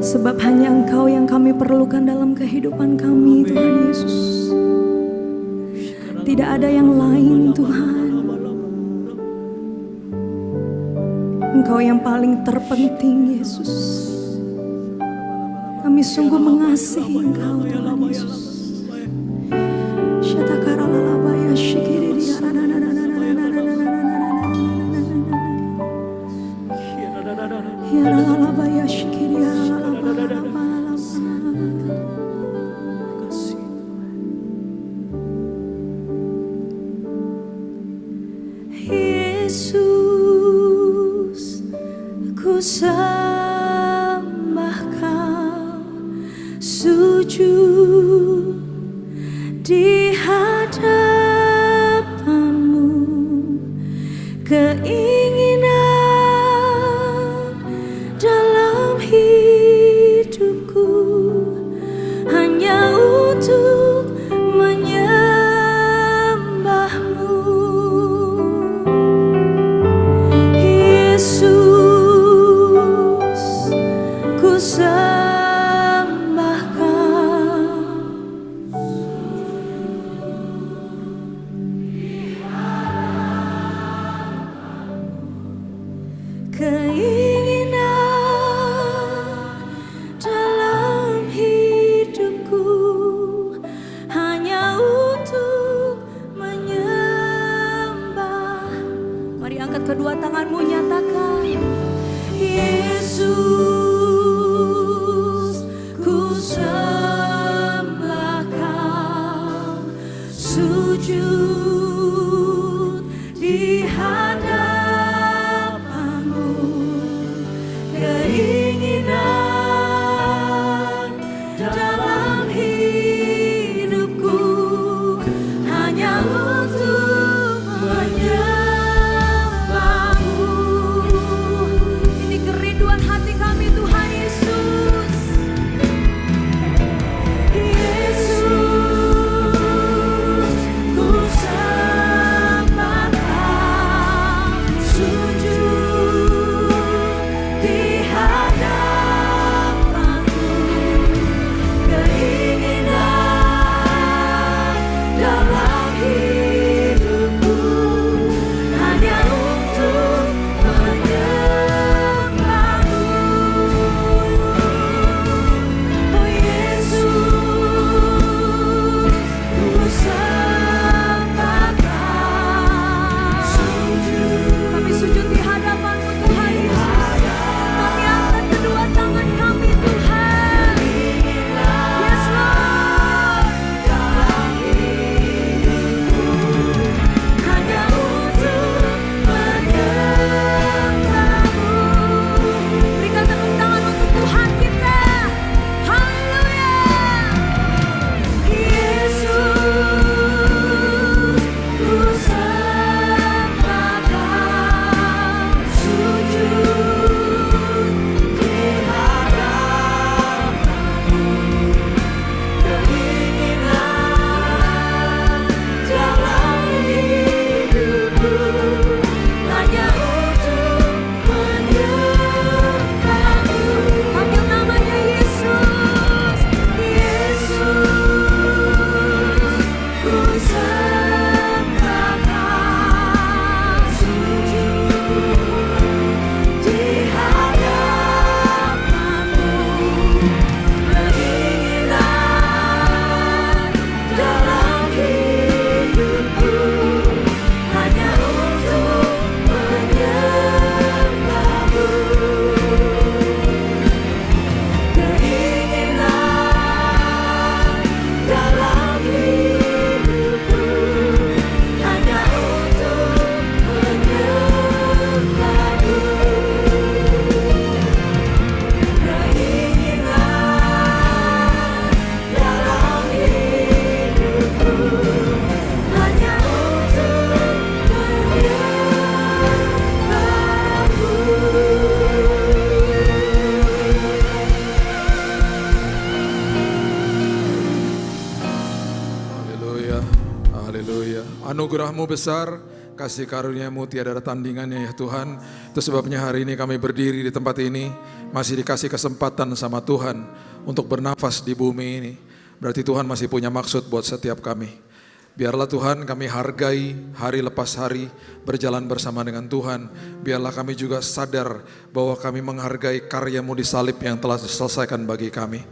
Sebab hanya Engkau yang kami perlukan dalam kehidupan kami Tuhan Yesus. Tidak ada yang lain Tuhan. Engkau yang paling terpenting Yesus. Kami sungguh mengasihi Engkau Tuhan Yesus. Syatakaralabaya syikiri yaralabaya syikiri Yesus, ku sembah Kau, sujud di hadapan-Mu, keinginan dalam hidupku hanya untuk menyembah-Mu. Yesus, ku sembah Kau. Keinginan dalam hidupku hanya untuk menyembah. Mari angkat kedua tanganmu, nyatakan. Yesus, ku sembah Kau, sujud di hadapan-Mu, keinginan dalam hidupku hanya untuk menyembah-Mu. Ini kerinduan hati kami Tuhan Yesus. Yesus, ku sembah Kau, sujud di hadapan-Mu, keinginan dalam hidupku hanya untuk menyembah-Mu. Oh Yesus, ku sembah Kau, kami sujud di hadapan-Mu Tuhan Yesus. Kami angkat kedua tangan kami Tuhan. Yes Lord, dalam hidupku hanya untuk menyembah-Mu. Berikan tepuk tangan untuk Tuhan kita. Haleluya. Yesus, ku sembah Kau, sujud di hadapan-Mu, keinginan dalam hidupku hanya untuk menyembah-Mu. Panggil namanya Yesus. Yesus, ku sembah Kau, sujud di hadapan-Mu, keinginan dalam hidupku hanya untuk menyembah-Mu, keinginan dalam hidupku hanya untuk menyembah-Mu, keinginan dalam hidupku hanya untuk Haleluya, haleluya. Anugerah-Mu besar, kasih karunia-Mu tiada ada tandingannya ya Tuhan. Itu sebabnya hari ini kami berdiri di tempat ini, masih dikasih kesempatan sama Tuhan untuk bernafas di bumi ini. Berarti Tuhan masih punya maksud buat setiap kami. Biarlah Tuhan kami hargai hari lepas hari berjalan bersama dengan Tuhan. Biarlah kami juga sadar bahwa kami menghargai karya-Mu di salib yang telah diselesaikan bagi kami.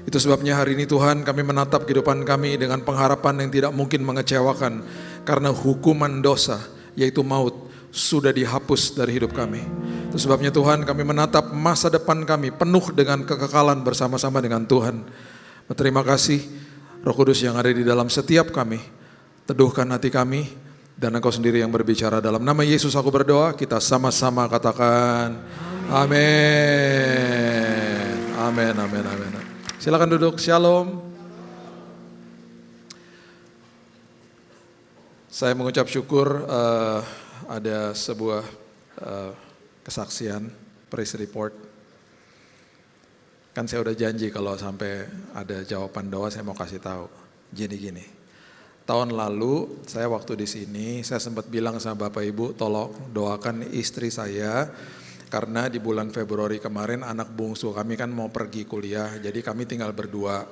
Itu sebabnya hari ini Tuhan kami menatap kehidupan kami dengan pengharapan yang tidak mungkin mengecewakan. Karena hukuman dosa yaitu maut sudah dihapus dari hidup kami. Itu sebabnya Tuhan kami menatap masa depan kami penuh dengan kekekalan bersama-sama dengan Tuhan. Berterima kasih Roh Kudus yang ada di dalam setiap kami. Teduhkan hati kami dan Engkau sendiri yang berbicara. Dalam nama Yesus aku berdoa, kita sama-sama katakan amin. Amin, amin, amin. Silakan duduk, shalom. Saya mengucap syukur ada sebuah kesaksian, praise report. Kan saya udah janji kalau sampai ada jawaban doa saya mau kasih tahu. Gini. Tahun lalu saya waktu di sini saya sempat bilang sama Bapak Ibu tolong doakan istri saya karena di bulan Februari kemarin anak bungsu kami kan mau pergi kuliah jadi kami tinggal berdua.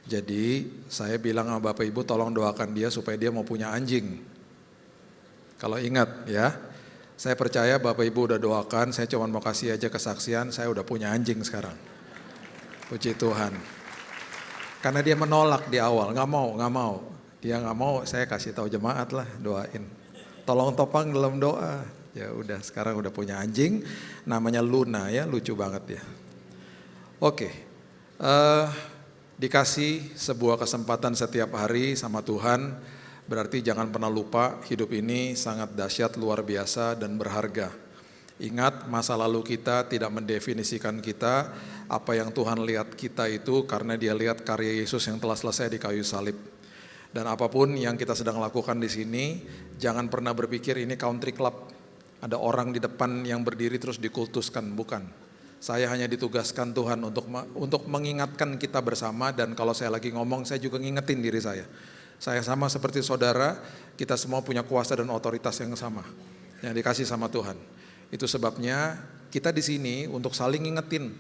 Jadi saya bilang sama Bapak Ibu tolong doakan dia supaya dia mau punya anjing. Kalau ingat ya, saya percaya Bapak Ibu udah doakan, saya cuma mau kasih aja kesaksian saya udah punya anjing sekarang. Puji Tuhan. Karena dia menolak di awal, nggak mau. Dia nggak mau, saya kasih tahu jemaat lah, doain. Tolong topang dalam doa. Ya udah, sekarang udah punya anjing, namanya Luna ya, lucu banget ya. Oke, dikasih sebuah kesempatan setiap hari sama Tuhan, berarti jangan pernah lupa hidup ini sangat dahsyat, luar biasa dan berharga. Ingat masa lalu kita tidak mendefinisikan kita, apa yang Tuhan lihat kita itu karena dia lihat karya Yesus yang telah selesai di kayu salib. Dan apapun yang kita sedang lakukan di sini, jangan pernah berpikir ini country club. Ada orang di depan yang berdiri terus dikultuskan, bukan. Saya hanya ditugaskan Tuhan untuk mengingatkan kita bersama dan kalau saya lagi ngomong saya juga ngingetin diri saya. Saya sama seperti saudara, kita semua punya kuasa dan otoritas yang sama. Yang dikasih sama Tuhan. Itu sebabnya kita di sini untuk saling ngingetin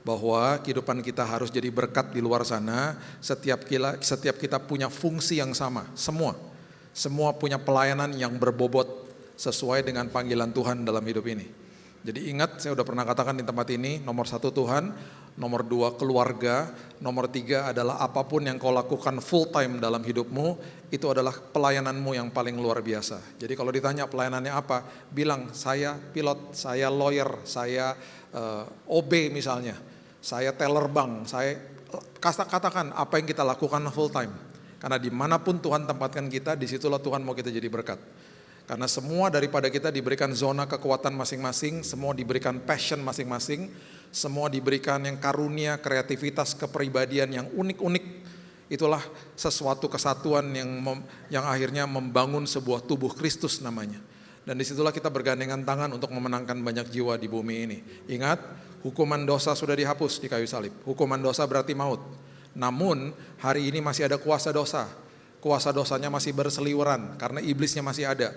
bahwa kehidupan kita harus jadi berkat di luar sana. Setiap kita punya fungsi yang sama, semua punya pelayanan yang berbobot sesuai dengan panggilan Tuhan dalam hidup ini. Jadi ingat, saya udah pernah katakan di tempat ini, nomor 1 Tuhan, nomor 2 keluarga, nomor 3 adalah apapun yang kau lakukan full time dalam hidupmu, itu adalah pelayananmu yang paling luar biasa. Jadi kalau ditanya pelayanannya apa, bilang saya pilot, saya lawyer, saya OB misalnya, saya teller bank, saya katakan apa yang kita lakukan full time. Karena dimanapun Tuhan tempatkan kita, disitulah Tuhan mau kita jadi berkat. Karena semua daripada kita diberikan zona kekuatan masing-masing, semua diberikan passion masing-masing, semua diberikan yang karunia, kreativitas, kepribadian yang unik-unik. Itulah sesuatu kesatuan yang akhirnya membangun sebuah tubuh Kristus namanya. Dan disitulah kita bergandengan tangan untuk memenangkan banyak jiwa di bumi ini. Ingat, hukuman dosa sudah dihapus di kayu salib. Hukuman dosa berarti maut. Namun hari ini masih ada kuasa dosa. Kuasa dosanya masih berseliweran karena iblisnya masih ada.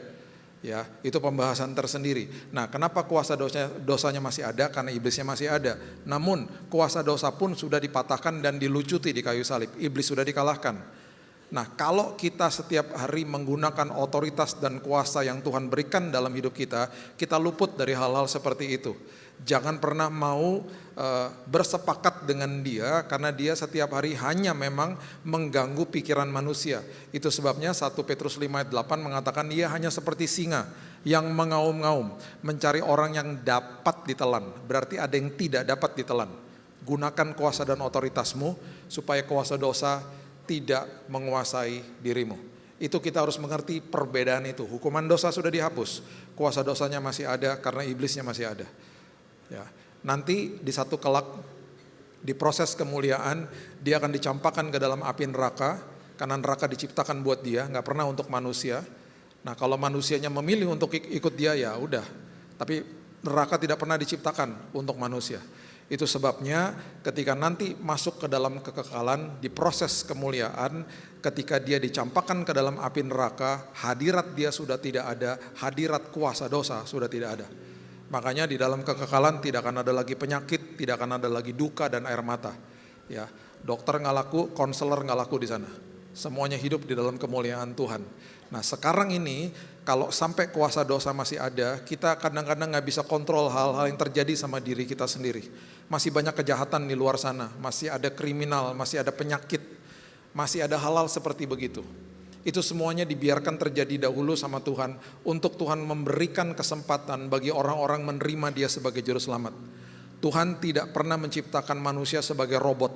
Ya, itu pembahasan tersendiri. Nah, kenapa kuasa dosanya masih ada? Karena iblisnya masih ada. Namun, kuasa dosa pun sudah dipatahkan dan dilucuti di kayu salib. Iblis sudah dikalahkan. Nah, kalau kita setiap hari menggunakan otoritas dan kuasa yang Tuhan berikan dalam hidup kita, kita luput dari hal-hal seperti itu. Jangan pernah mau bersepakat dengan dia karena dia setiap hari hanya memang mengganggu pikiran manusia. Itu sebabnya 1 Petrus 5 ayat 8 mengatakan dia hanya seperti singa yang mengaum-ngaum, mencari orang yang dapat ditelan. Berarti ada yang tidak dapat ditelan. Gunakan kuasa dan otoritasmu supaya kuasa dosa tidak menguasai dirimu. Itu kita harus mengerti perbedaan itu. Hukuman dosa sudah dihapus, kuasa dosanya masih ada karena iblisnya masih ada. Ya, nanti di satu kelak di proses kemuliaan dia akan dicampakkan ke dalam api neraka karena neraka diciptakan buat dia, nggak pernah untuk manusia. Nah, kalau manusianya memilih untuk ikut dia ya udah. Tapi neraka tidak pernah diciptakan untuk manusia. Itu sebabnya ketika nanti masuk ke dalam kekekalan di proses kemuliaan, ketika dia dicampakkan ke dalam api neraka, hadirat dia sudah tidak ada, hadirat kuasa dosa sudah tidak ada. Makanya di dalam kekekalan tidak akan ada lagi penyakit, tidak akan ada lagi duka dan air mata. Ya, dokter nggak laku, konselor nggak laku di sana. Semuanya hidup di dalam kemuliaan Tuhan. Nah sekarang ini kalau sampai kuasa dosa masih ada, kita kadang-kadang gak bisa kontrol hal-hal yang terjadi sama diri kita sendiri. Masih banyak kejahatan di luar sana, masih ada kriminal, masih ada penyakit, masih ada hal-hal seperti begitu. Itu semuanya dibiarkan terjadi dahulu sama Tuhan, untuk Tuhan memberikan kesempatan bagi orang-orang menerima Dia sebagai Juru Selamat. Tuhan tidak pernah menciptakan manusia sebagai robot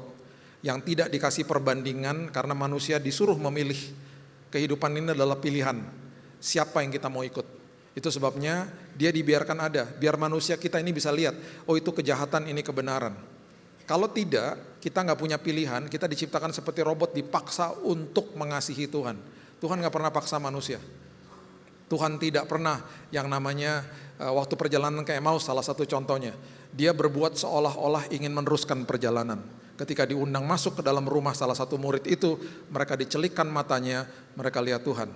yang tidak dikasih perbandingan, karena manusia disuruh memilih. Kehidupan ini adalah pilihan, siapa yang kita mau ikut. Itu sebabnya Dia dibiarkan ada, biar manusia kita ini bisa lihat, oh itu kejahatan, ini kebenaran. Kalau tidak, kita nggak punya pilihan, kita diciptakan seperti robot, dipaksa untuk mengasihi Tuhan. Tuhan nggak pernah paksa manusia. Tuhan tidak pernah yang namanya waktu perjalanan ke Emmaus, salah satu contohnya, Dia berbuat seolah-olah ingin meneruskan perjalanan. Ketika diundang masuk ke dalam rumah salah satu murid itu, mereka dicelikkan matanya, mereka lihat Tuhan.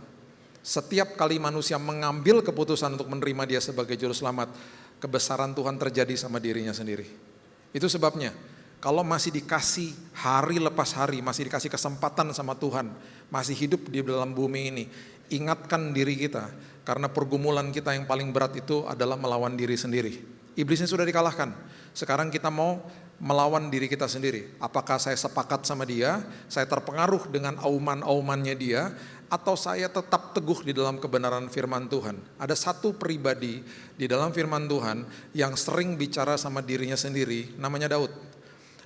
Setiap kali manusia mengambil keputusan untuk menerima Dia sebagai Juru Selamat, kebesaran Tuhan terjadi sama dirinya sendiri. Itu sebabnya, kalau masih dikasih hari lepas hari, masih dikasih kesempatan sama Tuhan, masih hidup di dalam bumi ini, ingatkan diri kita, karena pergumulan kita yang paling berat itu adalah melawan diri sendiri. Iblisnya sudah dikalahkan, sekarang kita mau melawan diri kita sendiri. Apakah saya sepakat sama dia, saya terpengaruh dengan auman-aumannya dia, atau saya tetap teguh di dalam kebenaran firman Tuhan. Ada satu pribadi di dalam firman Tuhan yang sering bicara sama dirinya sendiri, namanya Daud.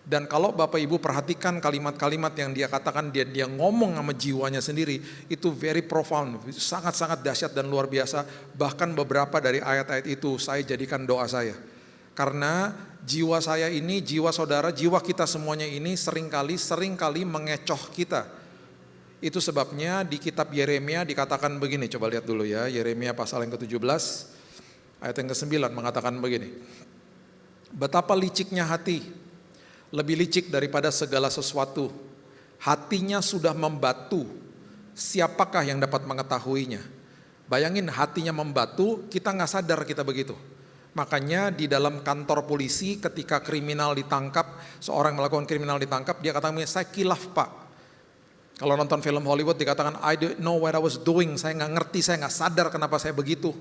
Dan kalau Bapak Ibu perhatikan kalimat-kalimat yang dia katakan, dia ngomong sama jiwanya sendiri, itu very profound, sangat-sangat dahsyat dan luar biasa. Bahkan beberapa dari ayat-ayat itu saya jadikan doa saya. Karena jiwa saya ini, jiwa saudara, jiwa kita semuanya ini seringkali mengecoh kita. Itu sebabnya di kitab Yeremia dikatakan begini, coba lihat dulu ya, Yeremia pasal yang ke-17, ayat yang ke-9 mengatakan begini. Betapa liciknya hati, lebih licik daripada segala sesuatu. Hatinya sudah membatu, siapakah yang dapat mengetahuinya? Bayangin hatinya membatu, kita gak sadar kita begitu. Makanya di dalam kantor polisi ketika kriminal ditangkap, seorang melakukan kriminal ditangkap, dia katakan, saya kilaf Pak. Kalau nonton film Hollywood dikatakan, I don't know what I was doing, saya gak ngerti, saya gak sadar kenapa saya begitu.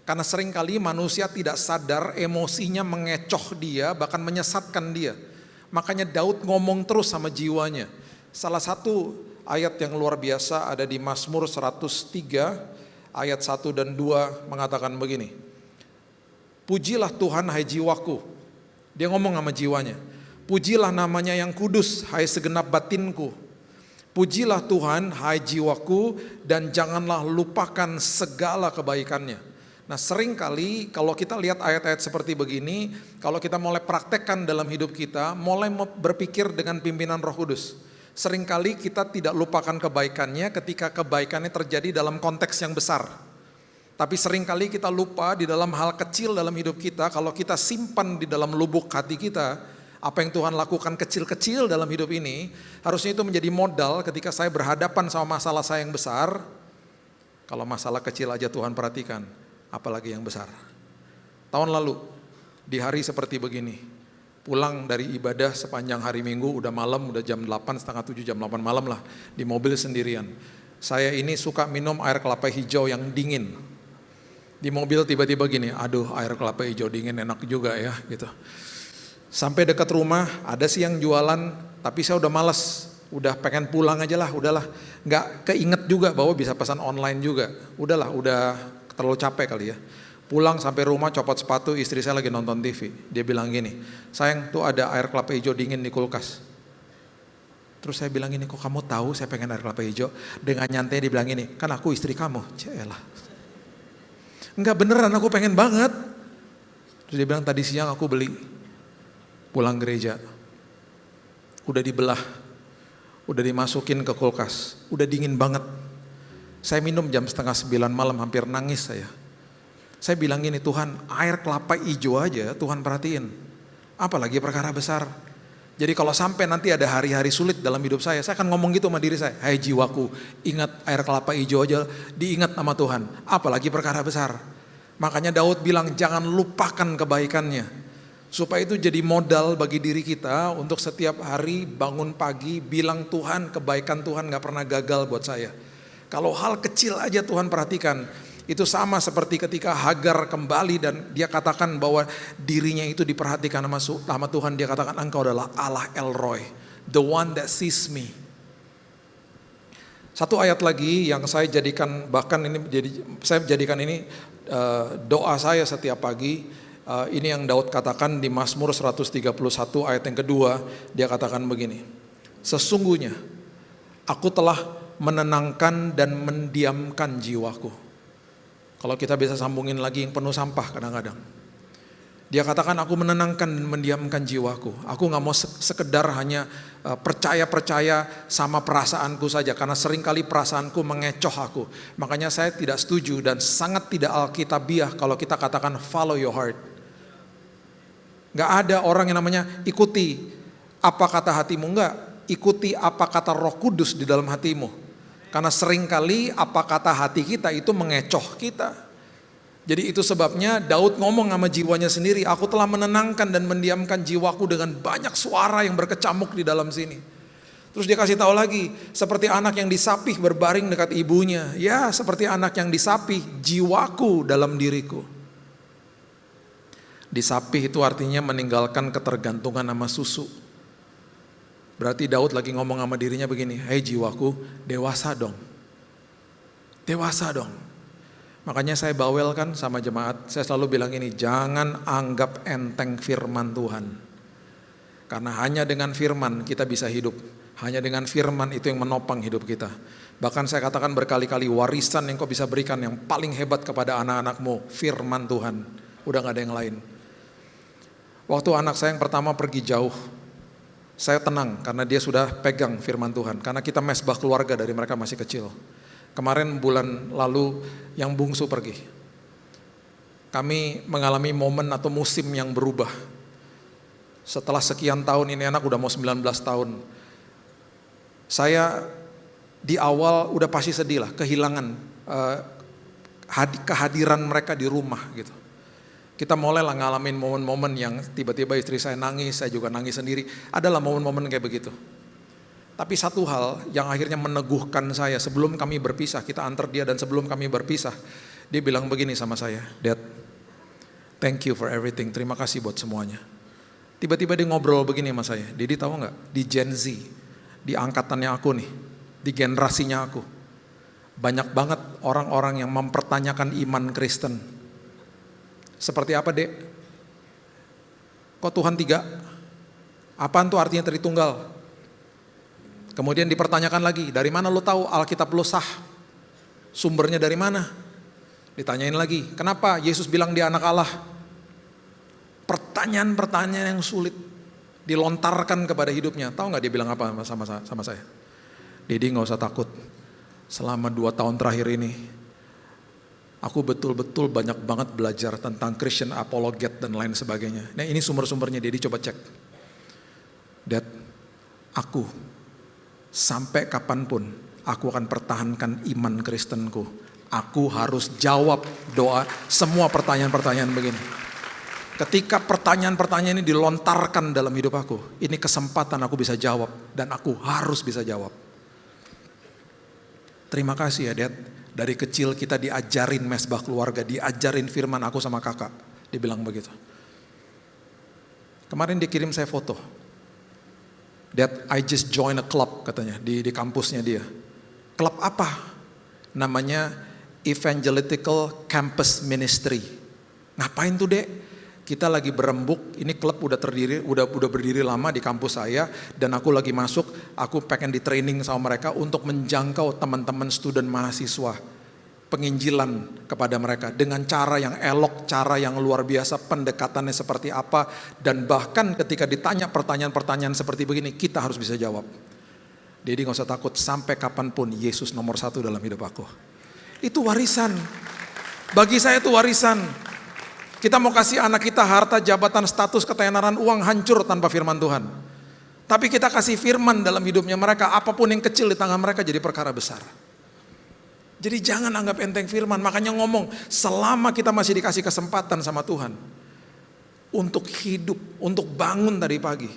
Karena seringkali manusia tidak sadar, emosinya mengecoh dia, bahkan menyesatkan dia. Makanya Daud ngomong terus sama jiwanya. Salah satu ayat yang luar biasa ada di Mazmur 103, ayat 1 dan 2 mengatakan begini. Pujilah Tuhan hai jiwaku. Dia ngomong sama jiwanya. Pujilah namanya yang kudus hai segenap batinku. Pujilah Tuhan hai jiwaku dan janganlah lupakan segala kebaikannya. Nah seringkali kalau kita lihat ayat-ayat seperti begini, kalau kita mulai praktekkan dalam hidup kita, mulai berpikir dengan pimpinan Roh Kudus. Seringkali kita tidak lupakan kebaikannya ketika kebaikannya terjadi dalam konteks yang besar. Tapi seringkali kita lupa di dalam hal kecil dalam hidup kita, kalau kita simpan di dalam lubuk hati kita, apa yang Tuhan lakukan kecil-kecil dalam hidup ini, harusnya itu menjadi modal ketika saya berhadapan sama masalah saya yang besar. Kalau masalah kecil aja Tuhan perhatikan, apalagi yang besar. Tahun lalu, di hari seperti begini, pulang dari ibadah sepanjang hari Minggu, udah malam, udah jam 8, setengah 7, jam 8 malam lah, di mobil sendirian. Saya ini suka minum air kelapa hijau yang dingin. Di mobil tiba-tiba gini, aduh air kelapa hijau dingin enak juga ya gitu. Sampai dekat rumah ada sih yang jualan, tapi saya udah malas, udah pengen pulang aja lah, udahlah. Nggak keinget juga bahwa bisa pesan online juga, udahlah, udah terlalu capek kali ya. Pulang sampai rumah copot sepatu, istri saya lagi nonton TV, dia bilang gini, sayang tuh ada air kelapa hijau dingin di kulkas. Terus saya bilang gini, kok kamu tahu saya pengen air kelapa hijau? Dengan nyantai dia bilang gini, kan aku istri kamu, celah. Enggak beneran, aku pengen banget. Terus dia bilang tadi siang aku beli, pulang gereja, udah dibelah, udah dimasukin ke kulkas, udah dingin banget. Saya minum jam 8:30 malam, hampir nangis saya. Saya bilang gini, Tuhan air kelapa hijau aja Tuhan perhatiin, apalagi perkara besar. Jadi kalau sampai nanti ada hari-hari sulit dalam hidup saya akan ngomong gitu sama diri saya, hai jiwaku, ingat air kelapa hijau aja diingat nama Tuhan, apalagi perkara besar. Makanya Daud bilang jangan lupakan kebaikannya. Supaya itu jadi modal bagi diri kita untuk setiap hari bangun pagi bilang, Tuhan, kebaikan Tuhan gak pernah gagal buat saya. Kalau hal kecil aja Tuhan perhatikan. Itu sama seperti ketika Hagar kembali dan dia katakan bahwa dirinya itu diperhatikan sama Tuhan. Dia katakan, engkau adalah Allah El Roy, the one that sees me. Satu ayat lagi yang saya jadikan, saya jadikan ini doa saya setiap pagi. Ini yang Daud katakan di Mazmur 131 ayat yang kedua. Dia katakan begini, sesungguhnya aku telah menenangkan dan mendiamkan jiwaku. Kalau kita bisa sambungin lagi yang penuh sampah kadang-kadang. Dia katakan aku menenangkan dan mendiamkan jiwaku. Aku gak mau sekedar hanya percaya-percaya sama perasaanku saja. Karena seringkali perasaanku mengecoh aku. Makanya saya tidak setuju dan sangat tidak alkitabiah kalau kita katakan follow your heart. Gak ada orang yang namanya ikuti apa kata hatimu, enggak. Ikuti apa kata Roh Kudus di dalam hatimu. Karena seringkali apa kata hati kita itu mengecoh kita. Jadi itu sebabnya Daud ngomong sama jiwanya sendiri, aku telah menenangkan dan mendiamkan jiwaku dengan banyak suara yang berkecamuk di dalam sini. Terus dia kasih tahu lagi, seperti anak yang disapih berbaring dekat ibunya. Ya, seperti anak yang disapih jiwaku dalam diriku. Disapih itu artinya meninggalkan ketergantungan sama susu. Berarti Daud lagi ngomong sama dirinya begini, hei jiwaku, dewasa dong. Dewasa dong. Makanya saya bawel kan sama jemaat, saya selalu bilang ini, jangan anggap enteng firman Tuhan. Karena hanya dengan firman kita bisa hidup. Hanya dengan firman itu yang menopang hidup kita. Bahkan saya katakan berkali-kali, warisan yang kau bisa berikan yang paling hebat kepada anak-anakmu, firman Tuhan. Udah gak ada yang lain. Waktu anak saya yang pertama pergi jauh, saya tenang karena dia sudah pegang firman Tuhan. Karena kita mesbah keluarga dari mereka masih kecil. Kemarin bulan lalu yang bungsu pergi. Kami mengalami momen atau musim yang berubah. Setelah sekian tahun ini anak udah mau 19 tahun. Saya di awal udah pasti sedih lah, kehilangan kehadiran mereka di rumah gitu. Kita mulailah ngalamin momen-momen yang tiba-tiba istri saya nangis, saya juga nangis sendiri. Adalah momen-momen kayak begitu. Tapi satu hal yang akhirnya meneguhkan saya, sebelum kami berpisah, kita antar dia dan sebelum kami berpisah, dia bilang begini sama saya, Dad, thank you for everything, terima kasih buat semuanya. Tiba-tiba dia ngobrol begini sama saya, Dedi tahu gak, di Gen Z, di angkatannya aku nih, di generasinya aku, banyak banget orang-orang yang mempertanyakan iman Kristen. Seperti apa, Dek? Kok Tuhan 3? Apaan tuh artinya Tritunggal? Kemudian dipertanyakan lagi, dari mana lo tahu Alkitab lo sah? Sumbernya dari mana? Ditanyain lagi, kenapa Yesus bilang dia anak Allah? Pertanyaan-pertanyaan yang sulit dilontarkan kepada hidupnya. Tahu gak dia bilang apa sama saya? Dedi gak usah takut, selama 2 tahun terakhir ini aku betul-betul banyak banget belajar tentang Christian apologet dan lain sebagainya. Nah ini sumber-sumbernya, Dedi coba cek. Dad, aku sampai kapanpun aku akan pertahankan iman Kristenku. Aku harus jawab doa semua pertanyaan-pertanyaan begini. Ketika pertanyaan-pertanyaan ini dilontarkan dalam hidup aku, ini kesempatan aku bisa jawab dan aku harus bisa jawab. Terima kasih ya Dad. Dari kecil kita diajarin mesbah keluarga, diajarin firman aku sama kakak. Dia bilang begitu. Kemarin dia kirim saya foto. Dad, I just join a club katanya di kampusnya dia. Klub apa? Namanya Evangelical Campus Ministry. Ngapain tuh Dek? Kita lagi berembuk, ini klub udah berdiri lama di kampus saya dan aku lagi masuk, aku pengen di training sama mereka untuk menjangkau teman-teman student mahasiswa. Penginjilan kepada mereka dengan cara yang elok, cara yang luar biasa, pendekatannya seperti apa, dan bahkan ketika ditanya pertanyaan-pertanyaan seperti begini, kita harus bisa jawab. Jadi gak usah takut, sampai kapanpun Yesus nomor 1 dalam hidup aku. Itu warisan. Bagi saya itu warisan. Kita mau kasih anak kita harta, jabatan, status, ketenaran, uang hancur tanpa firman Tuhan. Tapi kita kasih firman dalam hidupnya mereka, apapun yang kecil di tangan mereka jadi perkara besar. Jadi jangan anggap enteng firman, makanya ngomong selama kita masih dikasih kesempatan sama Tuhan. untuk hidup, untuk bangun tadi pagi.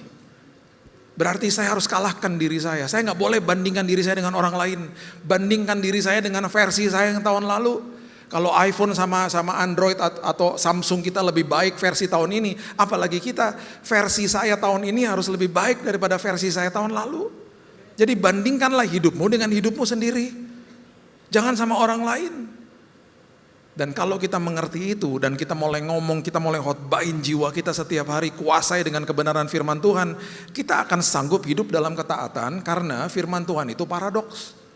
Berarti saya harus kalahkan diri saya. Saya nggak boleh bandingkan diri saya dengan orang lain. Bandingkan diri saya dengan versi saya yang tahun lalu. Kalau iPhone sama Android atau Samsung kita lebih baik versi tahun ini, apalagi kita, versi saya tahun ini harus lebih baik daripada versi saya tahun lalu. Jadi bandingkanlah hidupmu dengan hidupmu sendiri. Jangan sama orang lain. Dan kalau kita mengerti itu dan kita mulai ngomong, kita mulai khotbahin jiwa kita setiap hari, kuasai dengan kebenaran firman Tuhan, kita akan sanggup hidup dalam ketaatan karena firman Tuhan itu paradoks.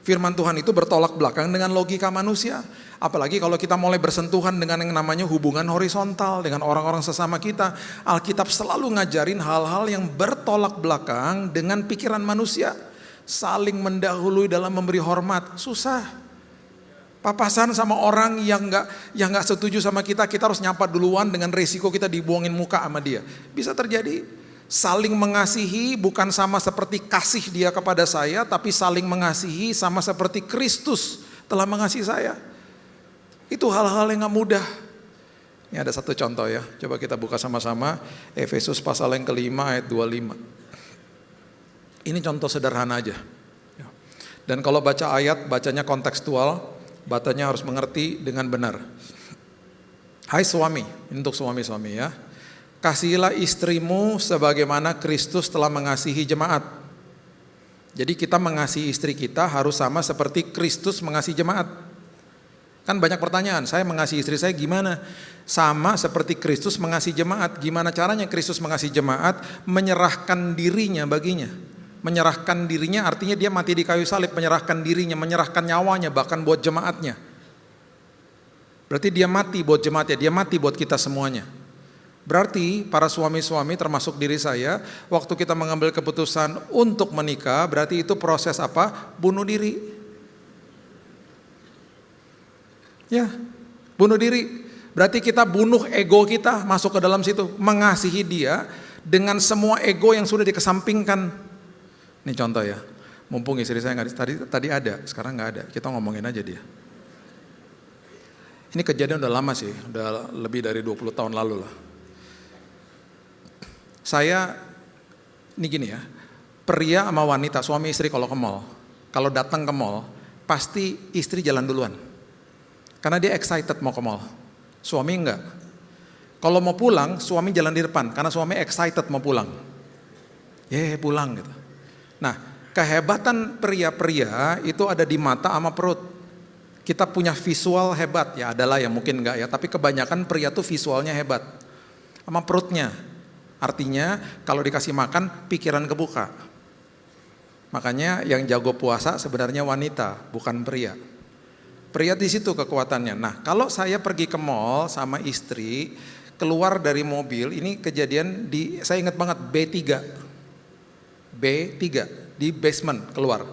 Firman Tuhan itu bertolak belakang dengan logika manusia. Apalagi kalau kita mulai bersentuhan dengan yang namanya hubungan horizontal dengan orang-orang sesama kita. Alkitab selalu ngajarin hal-hal yang bertolak belakang dengan pikiran manusia. Saling mendahului dalam memberi hormat, susah. Papasan sama orang yang nggak setuju sama kita harus nyapa duluan dengan resiko kita dibuangin muka sama dia. Bisa terjadi. Saling mengasihi bukan sama seperti kasih dia kepada saya, tapi saling mengasihi sama seperti Kristus telah mengasihi saya. Itu hal-hal yang gak mudah. Ini ada satu contoh ya, coba kita buka sama-sama Efesus pasal yang kelima ayat 25. Ini contoh sederhana aja. Dan kalau baca ayat, bacanya kontekstual, bacanya harus mengerti dengan benar. Hai suami, ini untuk suami-suami ya. Kasihilah istrimu sebagaimana Kristus telah mengasihi jemaat. Jadi kita mengasihi istri kita harus sama seperti Kristus mengasihi jemaat. Kan banyak pertanyaan, saya mengasihi istri saya gimana? Sama seperti Kristus mengasihi jemaat. Gimana caranya Kristus mengasihi jemaat? Menyerahkan dirinya baginya. Menyerahkan dirinya artinya dia mati di kayu salib, menyerahkan dirinya, menyerahkan nyawanya bahkan buat jemaatnya. Berarti dia mati buat jemaatnya, dia mati buat kita semuanya. Berarti para suami-suami termasuk diri saya, waktu kita mengambil keputusan untuk menikah, berarti itu proses apa? Bunuh diri. Ya, bunuh diri. Berarti kita bunuh ego kita masuk ke dalam situ, mengasihi dia dengan semua ego yang sudah dikesampingkan. Ini contoh ya, mumpung istri saya tadi ada, sekarang nggak ada, kita ngomongin aja dia. Ini kejadian udah lama sih, udah lebih dari 20 tahun lalu lah. Saya, ini gini ya, pria sama wanita, suami istri kalau ke mall, kalau datang ke mall, pasti istri jalan duluan. Karena dia excited mau ke mall, suami enggak. Kalau mau pulang, suami jalan di depan, karena suami excited mau pulang. Pulang gitu. Nah, kehebatan pria-pria itu ada di mata sama perut. Kita punya visual hebat, ya adalah yang mungkin enggak ya, tapi kebanyakan pria tuh visualnya hebat. Sama perutnya. Artinya kalau dikasih makan pikiran kebuka. Makanya yang jago puasa sebenarnya wanita, bukan pria. Pria di situ kekuatannya. Nah, kalau saya pergi ke mall sama istri, keluar dari mobil, ini kejadian saya ingat banget B3 di basement keluar.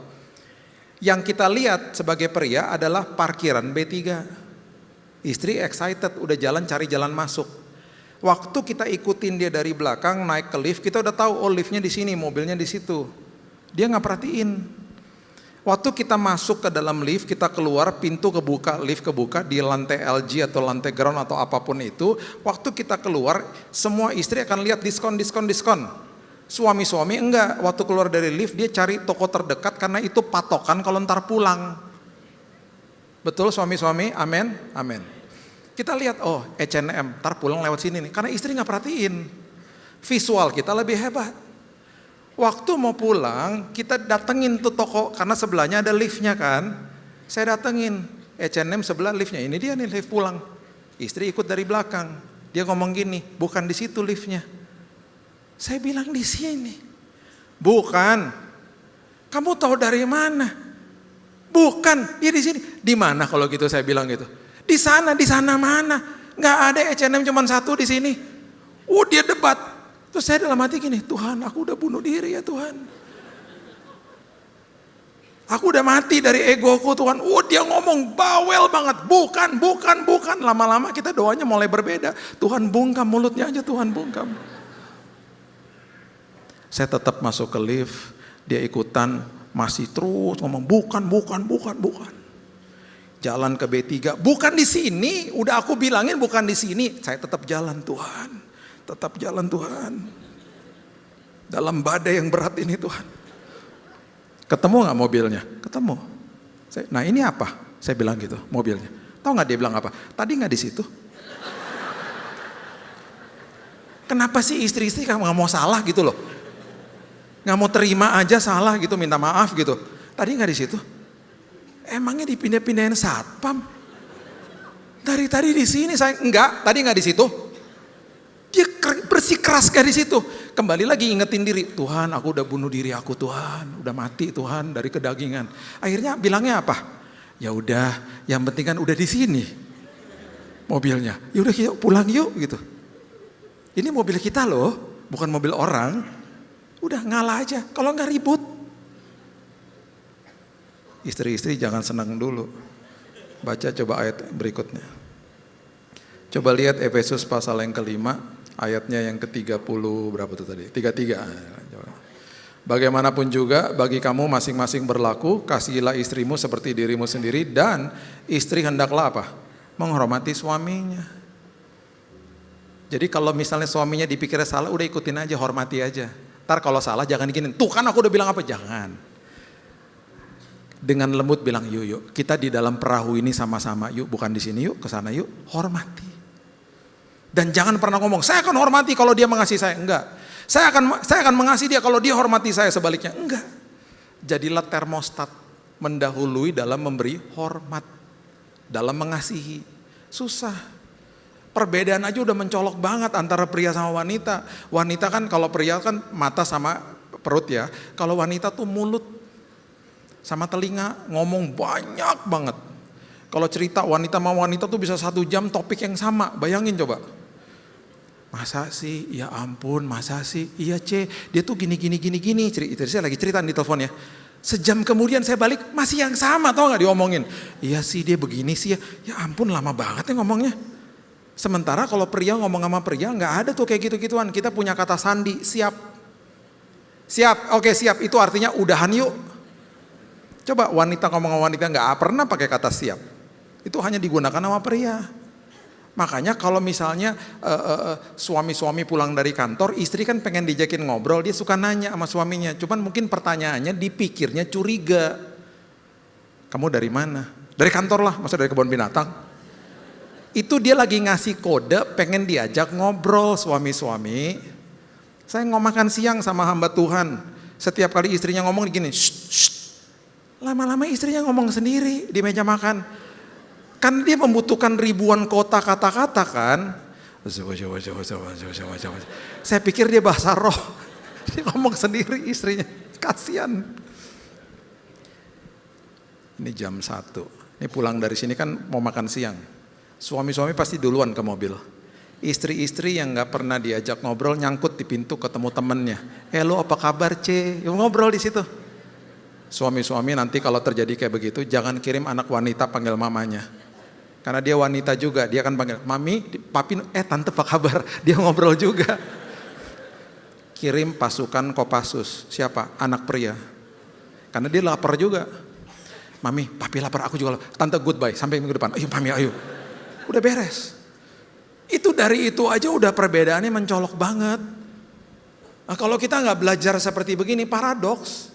Yang kita lihat sebagai pria adalah parkiran B3. Istri excited, udah cari jalan masuk. Waktu kita ikutin dia dari belakang naik ke lift, kita udah tahu oh liftnya di sini, mobilnya di situ. Dia nggak perhatiin. Waktu kita masuk ke dalam lift, kita keluar, pintu kebuka, lift kebuka di lantai LG atau lantai ground atau apapun itu. Waktu kita keluar, semua istri akan lihat diskon. Suami-suami enggak. Waktu keluar dari lift dia cari toko terdekat karena itu patokan kalau ntar pulang. Betul suami-suami? Amin. Amin. Kita lihat, oh H&M, ntar pulang lewat sini nih. Karena istri gak perhatiin. Visual kita lebih hebat. Waktu mau pulang, kita datengin tuh toko, karena sebelahnya ada liftnya kan. Saya datengin, H&M sebelah liftnya, ini dia nih lift pulang. Istri ikut dari belakang. Dia ngomong gini, bukan di situ liftnya. Saya bilang di sini. Bukan. Kamu tahu dari mana? Bukan, dia di sini. Di mana kalau gitu saya bilang gitu. Di sana mana? Nggak ada H&M cuma satu di sini. Dia debat. Terus saya dalam hati gini, Tuhan aku udah bunuh diri ya Tuhan. Aku udah mati dari egoku Tuhan. Dia ngomong bawel banget. Bukan. Lama-lama kita doanya mulai berbeda. Tuhan bungkam mulutnya aja, Tuhan bungkam. Saya tetap masuk ke lift. Dia ikutan masih terus ngomong bukan. Jalan ke B3, bukan di sini. Udah aku bilangin bukan di sini. Saya tetap jalan, Tuhan. Tetap jalan Tuhan. Dalam badai yang berat ini Tuhan. Ketemu gak mobilnya? Ketemu. Nah ini apa? Saya bilang gitu, mobilnya. Tahu gak dia bilang apa? Tadi gak di situ. Kenapa sih istri-istri gak mau salah gitu loh? Gak mau terima aja salah gitu, minta maaf gitu. Tadi gak di situ. Emangnya dipindah-pindahin satpam? Dari tadi di sini saya enggak, tadi nggak di situ. Dia bersikeras di situ. Kembali lagi ingetin diri, Tuhan, aku udah bunuh diri aku Tuhan, udah mati Tuhan dari kedagingan. Akhirnya bilangnya apa? Ya udah, yang penting kan udah di sini mobilnya. Ya udah yuk pulang yuk gitu. Ini mobil kita loh, bukan mobil orang. Udah ngalah aja, kalau nggak ribut. Istri-istri jangan senang dulu. Baca coba ayat berikutnya. Coba lihat Efesus pasal yang kelima, ayatnya yang ke-30 berapa tuh tadi? 33. Bagaimanapun juga bagi kamu masing-masing berlaku, kasihilah istrimu seperti dirimu sendiri, dan istri hendaklah apa? Menghormati suaminya. Jadi kalau misalnya suaminya dipikirnya salah, udah ikutin aja, hormati aja. Ntar kalau salah jangan diginin, tuh kan aku udah bilang apa, jangan. Dengan lembut bilang, yuk kita di dalam perahu ini sama-sama, yuk bukan di sini, yuk ke sana, yuk hormati. Dan jangan pernah ngomong, saya akan hormati kalau dia mengasihi saya, enggak. Saya akan mengasihi dia kalau dia hormati saya, sebaliknya, enggak. Jadilah termostat, mendahului dalam memberi hormat, dalam mengasihi. Susah. Perbedaan aja udah mencolok banget antara pria sama wanita. Wanita kan kalau pria kan mata sama perut ya, kalau wanita tuh mulut sama telinga, ngomong banyak banget. Kalau cerita wanita sama wanita tuh bisa 1 jam topik yang sama, bayangin coba. Masa sih, ya ampun, masa sih, iya dia tuh gini. Saya lagi cerita di telepon ya. Sejam kemudian saya balik, masih yang sama, tau gak diomongin. Iya sih dia begini sih ya ampun lama banget ya ngomongnya. Sementara kalau pria ngomong sama pria, gak ada tuh kayak gitu-gituan. Kita punya kata sandi, siap. Siap, oke siap, itu artinya udahan yuk. Coba wanita ngomong sama wanita nggak pernah pakai kata siap. Itu hanya digunakan sama pria. Makanya kalau misalnya suami-suami pulang dari kantor, istri kan pengen diajakin ngobrol, dia suka nanya sama suaminya. Cuman mungkin pertanyaannya dipikirnya curiga. Kamu dari mana? Dari kantor lah, masa dari kebun binatang? Itu dia lagi ngasih kode pengen diajak ngobrol suami-suami. Saya makan siang sama hamba Tuhan. Setiap kali istrinya ngomong gini, shh. Lama-lama istrinya ngomong sendiri di meja makan. Kan dia membutuhkan ribuan kota kata-kata kan. Saya pikir dia bahasa roh. Dia ngomong sendiri istrinya. Kasihan. Ini jam 1. Ini pulang dari sini kan mau makan siang. Suami-suami pasti duluan ke mobil. Istri-istri yang gak pernah diajak ngobrol nyangkut di pintu ketemu temennya. Lo apa kabar ngobrol di situ. Suami-suami nanti kalau terjadi kayak begitu jangan kirim anak wanita panggil mamanya. Karena dia wanita juga, dia akan panggil mami, papi, tante apa kabar? Dia ngobrol juga. Kirim pasukan Kopassus, siapa? Anak pria. Karena dia lapar juga. Mami, papi lapar, aku juga lapar. Tante goodbye, sampai minggu depan. Ayo mami, ayo. Udah beres. Itu dari itu aja udah perbedaannya mencolok banget. Nah, kalau kita nggak belajar seperti begini, paradoks.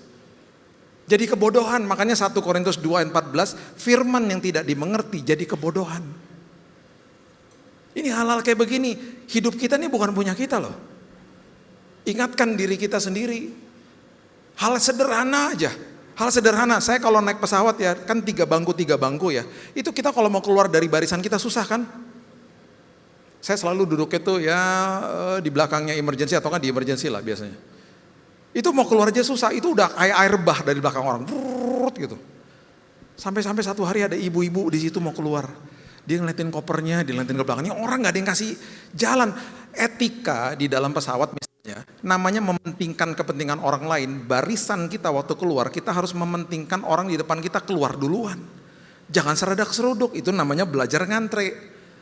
Jadi kebodohan, makanya 1 Korintus 2:14, firman yang tidak dimengerti jadi kebodohan. Ini hal-hal kayak begini, hidup kita ini bukan punya kita loh. Ingatkan diri kita sendiri. Hal sederhana aja, hal sederhana. Saya kalau naik pesawat ya, kan 3 bangku ya. Itu kita kalau mau keluar dari barisan kita susah kan. Saya selalu duduknya tuh ya di belakangnya emergency atau kan di emergency lah biasanya. Itu mau keluar aja susah, itu udah kayak air bah dari belakang orang, brrrr, gitu. Sampai satu hari ada ibu-ibu di situ mau keluar, dia ngeliatin kopernya, dia ngeliatin ke belakangnya, orang nggak ada yang kasih jalan. Etika di dalam pesawat misalnya, namanya mementingkan kepentingan orang lain. Barisan kita waktu keluar, kita harus mementingkan orang di depan kita keluar duluan. Jangan seradak-seruduk, itu namanya belajar ngantre,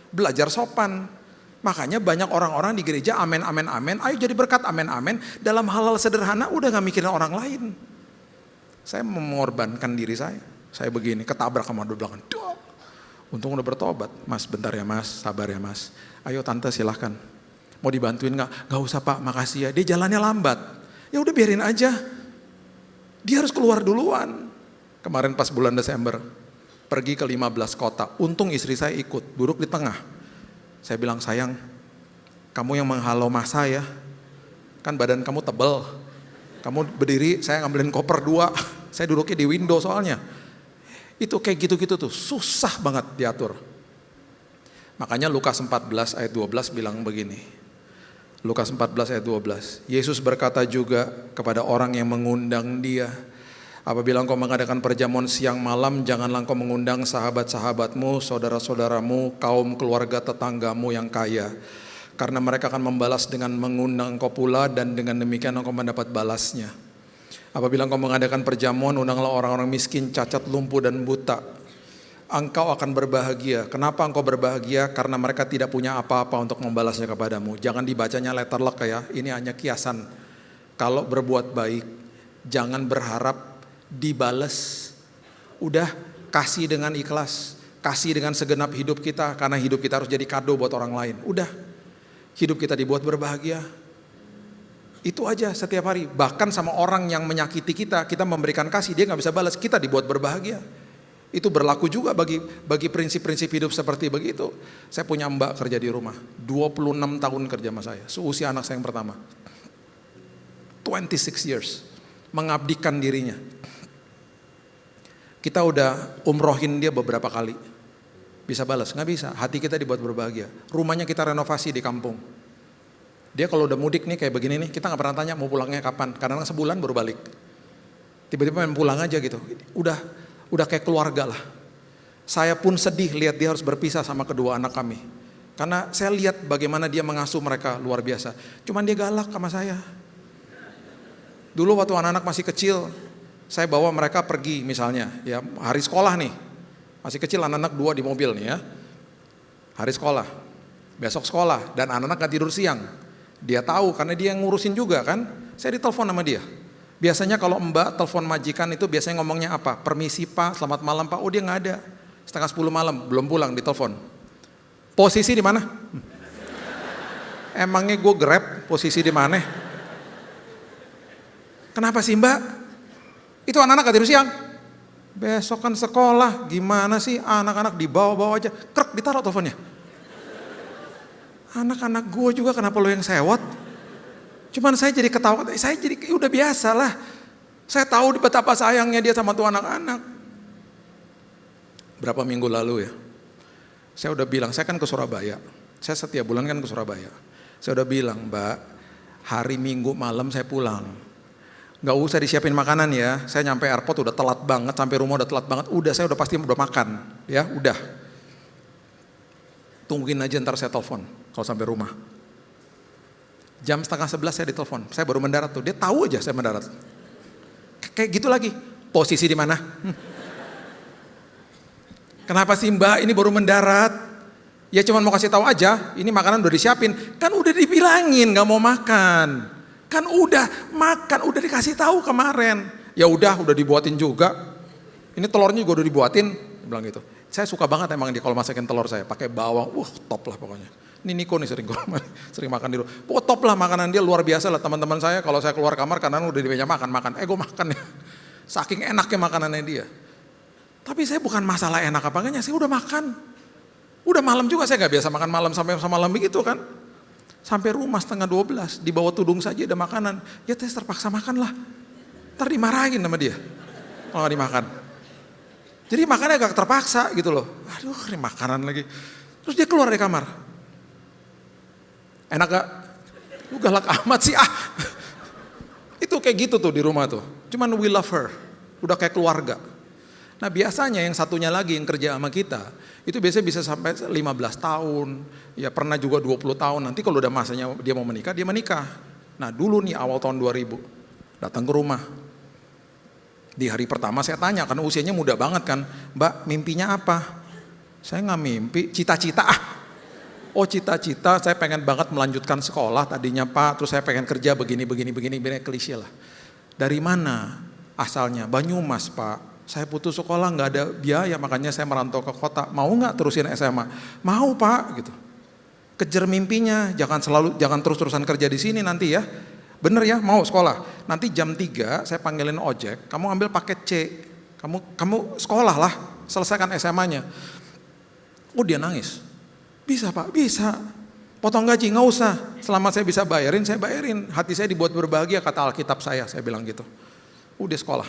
belajar sopan. Makanya banyak orang-orang di gereja amen, amen, amen, ayo jadi berkat amen, amen. Dalam hal-hal sederhana udah gak mikirin orang lain. Saya mengorbankan diri saya begini, ketabrak sama di belakang. Untung udah bertobat, mas bentar ya mas, sabar ya mas. Ayo tante silahkan. Mau dibantuin nggak? Nggak usah Pak, makasih ya. Dia jalannya lambat. Ya udah biarin aja. Dia harus keluar duluan. Kemarin pas bulan Desember, pergi ke 15 kota. Untung istri saya ikut, duduk di tengah. Saya bilang, sayang, kamu yang menghalau masa ya. Kan badan kamu tebel. Kamu berdiri, saya ngambilin koper 2. Saya duduknya di window soalnya. Itu kayak gitu-gitu tuh, susah banget diatur. Makanya Lukas 14 ayat 12 bilang begini. Lukas 14 ayat 12. Yesus berkata juga kepada orang yang mengundang dia, apabila engkau mengadakan perjamuan siang malam, janganlah engkau mengundang sahabat-sahabatmu, saudara-saudaramu, kaum keluarga tetanggamu yang kaya. Karena mereka akan membalas dengan mengundang engkau pula, dan dengan demikian engkau mendapat balasnya. Apabila engkau mengadakan perjamuan, undanglah orang-orang miskin, cacat, lumpuh, dan buta. Engkau akan berbahagia. Kenapa engkau berbahagia? Karena mereka tidak punya apa-apa untuk membalasnya kepadamu. Jangan dibacanya letter luck ya, ini hanya kiasan. Kalau berbuat baik, jangan berharap dibalas. Udah, kasih dengan ikhlas. Kasih dengan segenap hidup kita, karena hidup kita harus jadi kado buat orang lain. Udah, hidup kita dibuat berbahagia. Itu aja setiap hari. Bahkan sama orang yang menyakiti kita, kita memberikan kasih, dia gak bisa balas, kita dibuat berbahagia. Itu berlaku juga bagi prinsip-prinsip hidup seperti begitu. Saya punya mbak kerja di rumah, 26 tahun kerja sama saya, seusia anak saya yang pertama. 26 years, mengabdikan dirinya. Kita udah umrohin dia beberapa kali. Bisa balas? Nggak bisa, hati kita dibuat berbahagia. Rumahnya kita renovasi di kampung. Dia kalau udah mudik nih kayak begini nih, kita nggak pernah tanya mau pulangnya kapan. Kadang-kadang sebulan baru balik. Tiba-tiba main pulang aja gitu. Udah kayak keluarga lah. Saya pun sedih lihat dia harus berpisah sama kedua anak kami. Karena saya lihat bagaimana dia mengasuh mereka luar biasa. Cuman dia galak sama saya. Dulu waktu anak-anak masih kecil, saya bawa mereka pergi misalnya, ya hari sekolah nih. Masih kecil anak-anak 2 di mobil nih ya. Hari sekolah, besok sekolah, dan anak-anak gak tidur siang. Dia tahu karena dia yang ngurusin juga kan. Saya ditelepon sama dia. Biasanya kalau mbak telepon majikan itu biasanya ngomongnya apa? Permisi Pak, selamat malam Pak. Oh dia nggak ada. 9:30 malam, belum pulang, ditelepon. Posisi di mana? Emangnya gue Grab, posisi di mana? Kenapa sih mbak? Itu anak-anak gak tidur siang. Besok kan sekolah, gimana sih anak-anak dibawa-bawa aja. Krek, ditaruh teleponnya. Anak-anak gue juga kenapa lo yang sewot? Cuman saya jadi ketawa, saya jadi udah biasa lah. Saya tahu betapa sayangnya dia sama tuh anak-anak. Berapa minggu lalu ya, saya udah bilang, saya kan ke Surabaya. Saya setiap bulan kan ke Surabaya. Saya udah bilang, Mbak, hari Minggu malam saya pulang. Gak usah disiapin makanan ya, saya nyampe airport udah telat banget, sampai rumah udah telat banget. Udah, saya udah pasti udah makan, ya udah. Tungguin aja ntar saya telepon kalau sampai rumah. Jam 10:30 saya ditelepon, saya baru mendarat tuh, dia tahu aja saya mendarat. Kayak gitu lagi, posisi di mana? Kenapa sih mbak, ini baru mendarat? Ya cuman mau kasih tahu aja, ini makanan udah disiapin. Kan udah dibilangin gak mau makan. Kan udah makan, udah dikasih tahu kemarin. Ya udah dibuatin juga. Ini telurnya juga udah dibuatin, dia bilang gitu. Saya suka banget emang dia kalau masakin telur saya, pakai bawang, top lah pokoknya. Ini Niko nih sering makan di rumah. Pokoknya top lah makanan dia luar biasa lah teman-teman saya. Kalau saya keluar kamar kanan udah di meja makan. Gue makan ya. Saking enaknya makanannya dia. Tapi saya bukan masalah enak apa enggaknya, saya udah makan. Udah malam juga, saya gak biasa makan malam sampai malam begitu kan. Sampai rumah 11:30, di bawah tudung saja ada makanan. Ya saya terpaksa makan lah. Ntar dimarahin sama dia kalau gak dimakan. Jadi makannya agak terpaksa gitu loh. Aduh ini makanan lagi. Terus dia keluar dari kamar. Enak gak? Lu galak amat sih Itu kayak gitu tuh di rumah tuh. Cuman we love her. Udah kayak keluarga. Nah biasanya yang satunya lagi yang kerja sama kita, itu biasanya bisa sampai 15 tahun. Ya pernah juga 20 tahun. Nanti kalau udah masanya dia mau menikah, dia menikah. Nah dulu nih awal tahun 2000, datang ke rumah. Di hari pertama saya tanya, karena usianya muda banget kan. Mbak mimpinya apa? Saya gak mimpi, cita-cita Oh cita-cita saya pengen banget melanjutkan sekolah tadinya Pak, terus saya pengen kerja begini, klise lah. Dari mana asalnya? Banyumas Pak, saya putus sekolah gak ada biaya makanya saya merantau ke kota. Mau gak terusin SMA? Mau Pak gitu. kejar mimpinya, jangan terus-terusan kerja di sini nanti ya. Bener ya, mau sekolah. Nanti jam 3 saya panggilin ojek, kamu ambil paket C. Kamu sekolah lah, selesaikan SMA-nya. Oh dia nangis. Bisa Pak, bisa. Potong gaji nggak usah. Selama saya bisa bayarin, saya bayarin. Hati saya dibuat berbahagia kata Alkitab saya bilang gitu. Dia sekolah.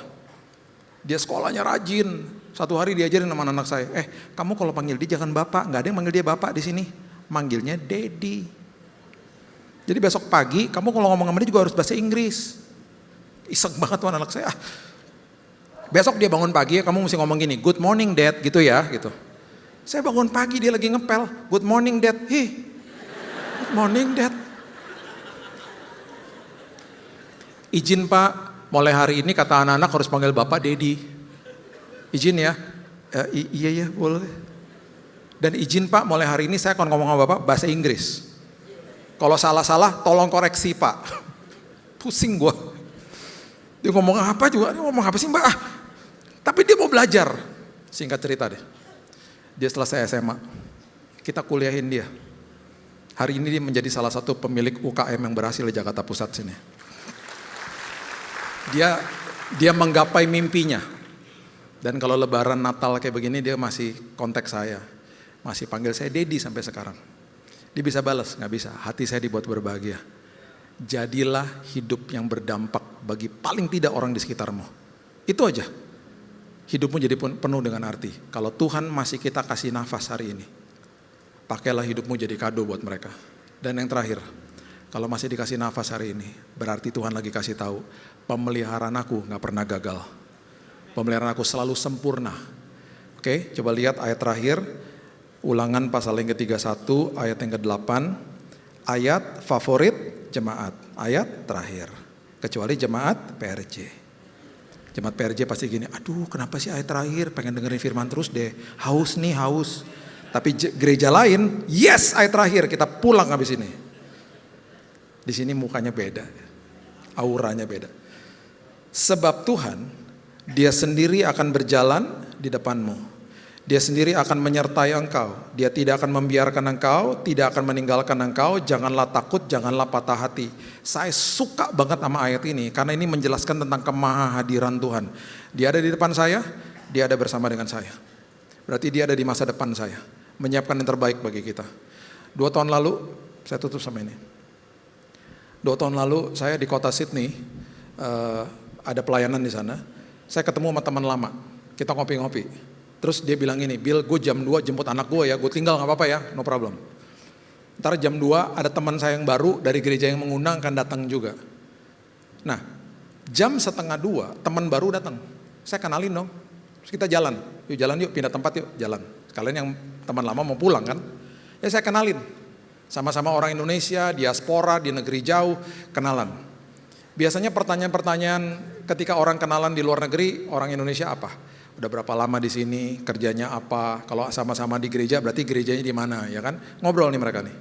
Dia sekolahnya rajin. Satu hari diajarin sama anak saya, kamu kalau panggil dia jangan Bapak, nggak ada yang manggil dia Bapak di sini. Manggilnya Daddy. Jadi besok pagi kamu kalau ngomong sama dia juga harus bahasa Inggris. Iseng banget tuh anak saya. Besok dia bangun pagi kamu mesti ngomong gini, good morning Dad gitu ya gitu. Saya bangun pagi dia lagi ngepel, good morning Dad. Good morning Dad. Izin Pak, mulai hari ini kata anak-anak harus panggil Bapak Daddy. Izin ya? Iya boleh. Dan izin Pak, mulai hari ini saya akan ngomong sama Bapak bahasa Inggris. Kalau salah-salah tolong koreksi Pak. Pusing gua. Dia ngomong apa juga, dia ngomong apa sih Mbak? Tapi dia mau belajar. Singkat cerita deh. Dia selesai SMA. Kita kuliahin dia. Hari ini dia menjadi salah satu pemilik UKM yang berhasil di Jakarta Pusat sini. Dia menggapai mimpinya. Dan kalau lebaran Natal kayak begini dia masih kontak saya. Masih panggil saya Daddy sampai sekarang. Dia bisa balas, nggak bisa. Hati saya dibuat berbahagia. Jadilah hidup yang berdampak bagi paling tidak orang di sekitarmu. Itu aja. Hidupmu jadi penuh dengan arti. Kalau Tuhan masih kita kasih nafas hari ini, pakailah hidupmu jadi kado buat mereka. Dan yang terakhir, kalau masih dikasih nafas hari ini, berarti Tuhan lagi kasih tahu, pemeliharaan aku nggak pernah gagal. Pemeliharaan aku selalu sempurna. Oke, coba lihat ayat terakhir. Ulangan pasal yang ke-31 ayat yang ke-8, ayat favorit jemaat, ayat terakhir. Kecuali jemaat PRJ. Jemaat PRJ pasti gini, aduh kenapa sih ayat terakhir, pengen dengerin firman terus deh, haus. Tapi gereja lain, yes ayat terakhir, kita pulang habis ini. Di sini mukanya beda, auranya beda. Sebab Tuhan, Dia sendiri akan berjalan di depanmu. Dia sendiri akan menyertai engkau. Dia tidak akan membiarkan engkau, tidak akan meninggalkan engkau. Janganlah takut, janganlah patah hati. Saya suka banget sama ayat ini karena ini menjelaskan tentang kemahahadiran Tuhan. Dia ada di depan saya, dia ada bersama dengan saya. Berarti dia ada di masa depan saya, menyiapkan yang terbaik bagi kita. 2 tahun lalu, saya tutup sama ini. 2 tahun lalu saya di kota Sydney, ada pelayanan di sana. Saya ketemu sama teman lama, kita ngopi-ngopi. Terus dia bilang gini, Bill gue jam 2 jemput anak gue ya, gue tinggal gak apa-apa ya, no problem. Ntar jam 2 ada teman saya yang baru dari gereja yang mengundang akan datang juga. Nah jam 1:30 teman baru datang, saya kenalin dong. Terus kita jalan yuk pindah tempat yuk, jalan. Kalian yang teman lama mau pulang kan, ya saya kenalin. Sama-sama orang Indonesia, diaspora, di negeri jauh, kenalan. Biasanya pertanyaan-pertanyaan ketika orang kenalan di luar negeri, orang Indonesia apa? Udah berapa lama di sini, kerjanya apa, kalau sama-sama di gereja berarti gerejanya di mana ya kan? Ngobrol nih mereka nih.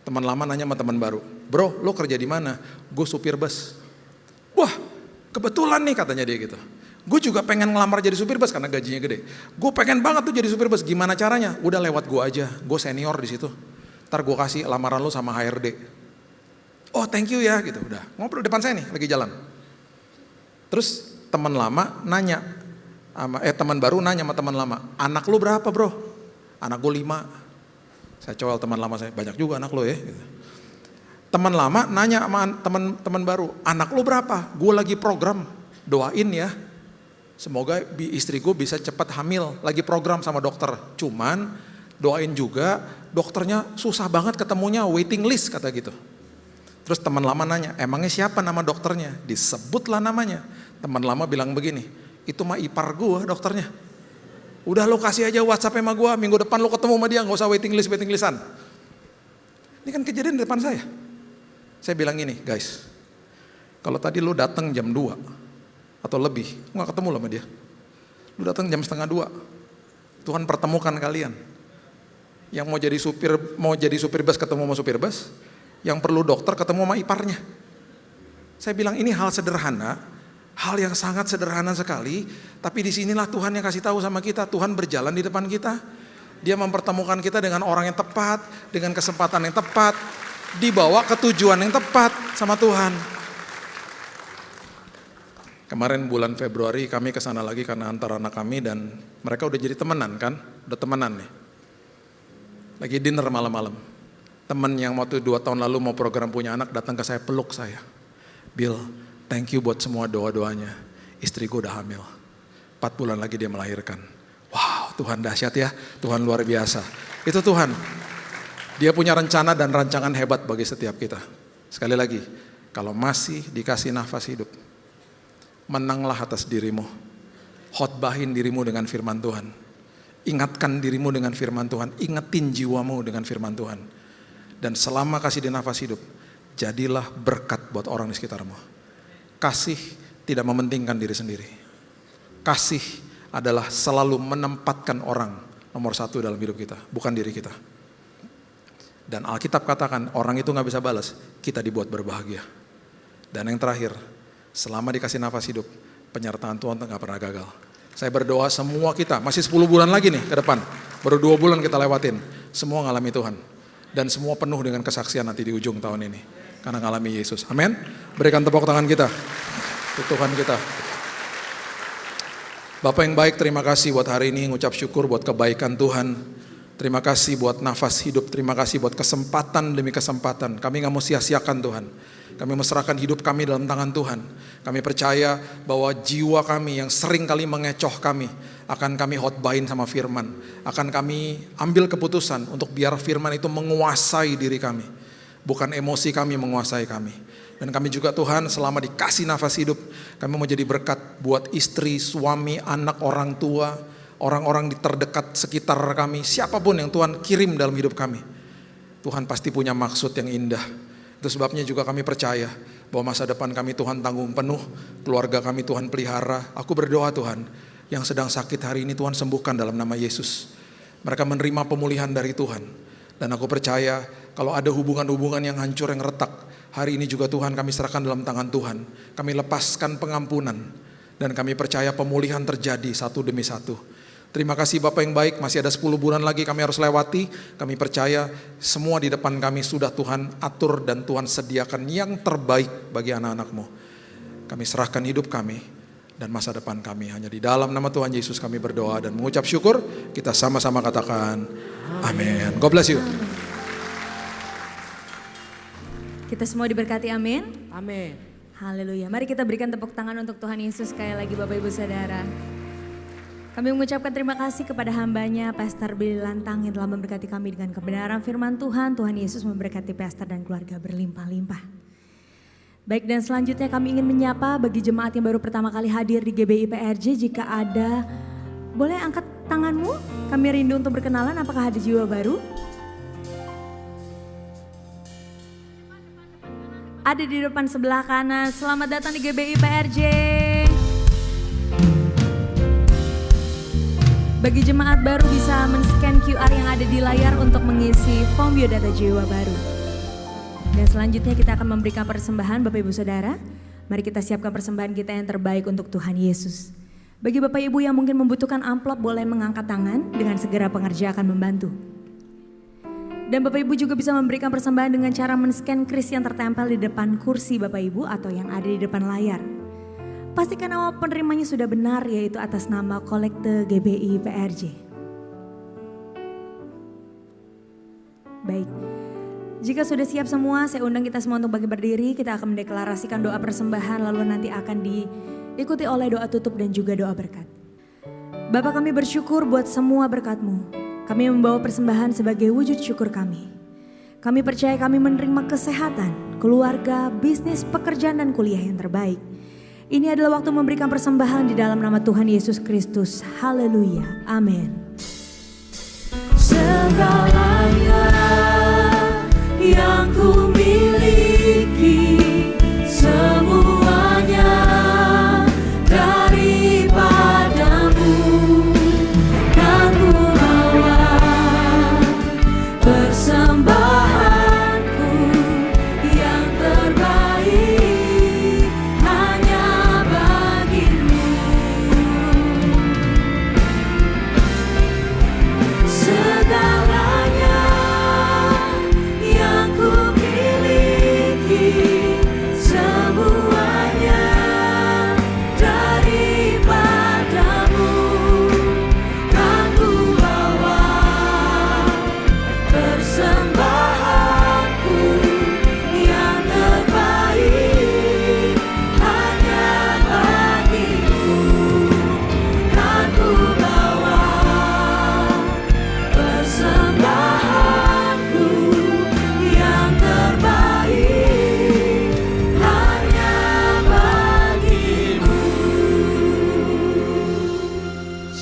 Teman lama nanya sama teman baru, bro lo kerja di mana? Gue supir bus. Wah kebetulan nih katanya dia gitu. Gue juga pengen ngelamar jadi supir bus karena gajinya gede. Gue pengen banget tuh jadi supir bus, gimana caranya? Udah lewat gue aja, gue senior di situ. Ntar gue kasih lamaran lo sama HRD. Oh thank you ya gitu, udah ngobrol depan saya nih lagi jalan. Terus teman lama nanya, teman baru nanya sama teman lama, anak lu berapa bro? Anak gue 5. Saya coel teman lama saya, banyak juga anak lu ya. Teman lama nanya sama teman baru, anak lu berapa? Gue lagi program, doain ya. Semoga istri gue bisa cepat hamil, lagi program sama dokter. Cuman doain juga, dokternya susah banget ketemunya, waiting list kata gitu. Terus teman lama nanya, emangnya siapa nama dokternya? Disebutlah namanya. Teman lama bilang begini, itu mah ipar gue dokternya. Udah lo kasih aja WhatsApp sama gue, minggu depan lo ketemu sama dia, gak usah waiting listan. Ini kan kejadian di depan saya. Saya bilang gini, guys, kalau tadi lo datang jam 2 atau lebih, gak ketemu sama dia. Lo datang jam 1:30, Tuhan pertemukan kalian. Yang mau jadi supir bus ketemu sama supir bus, yang perlu dokter ketemu sama iparnya. Saya bilang ini hal sederhana, hal yang sangat sederhana sekali, tapi disinilah Tuhan yang kasih tahu sama kita, Tuhan berjalan di depan kita. Dia mempertemukan kita dengan orang yang tepat, dengan kesempatan yang tepat, dibawa ke tujuan yang tepat sama Tuhan. Kemarin bulan Februari kami kesana lagi karena antar anak kami dan mereka udah jadi temenan kan, udah temenan nih. Lagi dinner malam-malam. Temen yang waktu 2 tahun lalu mau program punya anak datang ke saya, peluk saya. Bill, thank you buat semua doa-doanya. Istri gue udah hamil. 4 bulan lagi dia melahirkan. Wow, Tuhan dahsyat ya, Tuhan luar biasa. Itu Tuhan. Dia punya rencana dan rancangan hebat bagi setiap kita. Sekali lagi, kalau masih dikasih nafas hidup, menanglah atas dirimu. Khotbahin dirimu dengan firman Tuhan. Ingatkan dirimu dengan firman Tuhan. Ingetin jiwamu dengan firman Tuhan. Dan selama kasih di nafas hidup, jadilah berkat buat orang di sekitarmu. Kasih tidak mementingkan diri sendiri. Kasih adalah selalu menempatkan orang nomor 1 dalam hidup kita, bukan diri kita. Dan Alkitab katakan orang itu gak bisa balas, kita dibuat berbahagia. Dan yang terakhir, selama dikasih nafas hidup, penyertaan Tuhan gak pernah gagal. Saya berdoa semua kita, masih 10 bulan lagi nih ke depan, baru 2 bulan kita lewatin, semua ngalami Tuhan. Dan semua penuh dengan kesaksian nanti di ujung tahun ini. Karena ngalami Yesus. Amin. Berikan tepuk tangan kita. Untuk Tuhan kita. Bapak yang baik, terima kasih buat hari ini. Ngucap syukur buat kebaikan Tuhan. Terima kasih buat nafas hidup. Terima kasih buat kesempatan demi kesempatan. Kami gak mau sia-siakan Tuhan. Kami menyerahkan hidup kami dalam tangan Tuhan. Kami percaya bahwa jiwa kami yang sering kali mengecoh kami, akan kami khotbahin sama firman. Akan kami ambil keputusan untuk biar firman itu menguasai diri kami. Bukan emosi kami menguasai kami. Dan kami juga Tuhan selama dikasih nafas hidup, kami mau jadi berkat buat istri, suami, anak, orang tua, orang-orang di terdekat sekitar kami. Siapapun yang Tuhan kirim dalam hidup kami. Tuhan pasti punya maksud yang indah. Itu sebabnya juga kami percaya bahwa masa depan kami Tuhan tanggung penuh, keluarga kami Tuhan pelihara. Aku berdoa Tuhan, yang sedang sakit hari ini Tuhan sembuhkan dalam nama Yesus. Mereka menerima pemulihan dari Tuhan. Dan aku percaya kalau ada hubungan-hubungan yang hancur, yang retak, hari ini juga Tuhan kami serahkan dalam tangan Tuhan. Kami lepaskan pengampunan dan kami percaya pemulihan terjadi satu demi satu. Terima kasih Bapak yang baik, masih ada 10 bulan lagi kami harus lewati. Kami percaya semua di depan kami sudah Tuhan atur dan Tuhan sediakan yang terbaik bagi anak-anak-Mu. Kami serahkan hidup kami dan masa depan kami. Hanya di dalam nama Tuhan Yesus kami berdoa dan mengucap syukur. Kita sama-sama katakan amin. God bless you. Kita semua diberkati, amin. Amin. Haleluya. Mari kita berikan tepuk tangan untuk Tuhan Yesus sekali lagi Bapak Ibu Saudara. Kami mengucapkan terima kasih kepada hambanya Pastor Billy Lantang yang telah memberkati kami dengan kebenaran firman Tuhan. Tuhan Yesus memberkati Pastor dan keluarga berlimpah-limpah. Baik, dan selanjutnya kami ingin menyapa bagi jemaat yang baru pertama kali hadir di GBI PRJ. Jika ada, boleh angkat tanganmu. Kami rindu untuk berkenalan, apakah ada jiwa baru? Ada di depan sebelah kanan. Selamat datang di GBI PRJ. Bagi jemaat baru bisa men-scan QR yang ada di layar untuk mengisi form biodata jiwa baru. Dan selanjutnya kita akan memberikan persembahan Bapak Ibu Saudara. Mari kita siapkan persembahan kita yang terbaik untuk Tuhan Yesus. Bagi Bapak Ibu yang mungkin membutuhkan amplop boleh mengangkat tangan, dengan segera pengerja akan membantu. Dan Bapak Ibu juga bisa memberikan persembahan dengan cara men-scan kris yang tertempel di depan kursi Bapak Ibu atau yang ada di depan layar. Pastikan nama penerimanya sudah benar, yaitu atas nama Kolekte GBI PRJ. Baik, jika sudah siap semua, saya undang kita semua untuk bagi berdiri. Kita akan mendeklarasikan doa persembahan, lalu nanti akan diikuti oleh doa tutup dan juga doa berkat. Bapa, kami bersyukur buat semua berkat-Mu. Kami membawa persembahan sebagai wujud syukur kami. Kami percaya kami menerima kesehatan, keluarga, bisnis, pekerjaan dan kuliah yang terbaik. Ini adalah waktu memberikan persembahan di dalam nama Tuhan Yesus Kristus. Haleluya. Amin. Segalanya yang ku miliki, semuanya daripadamu. Kan ku bawa persembahanku yang terbaik.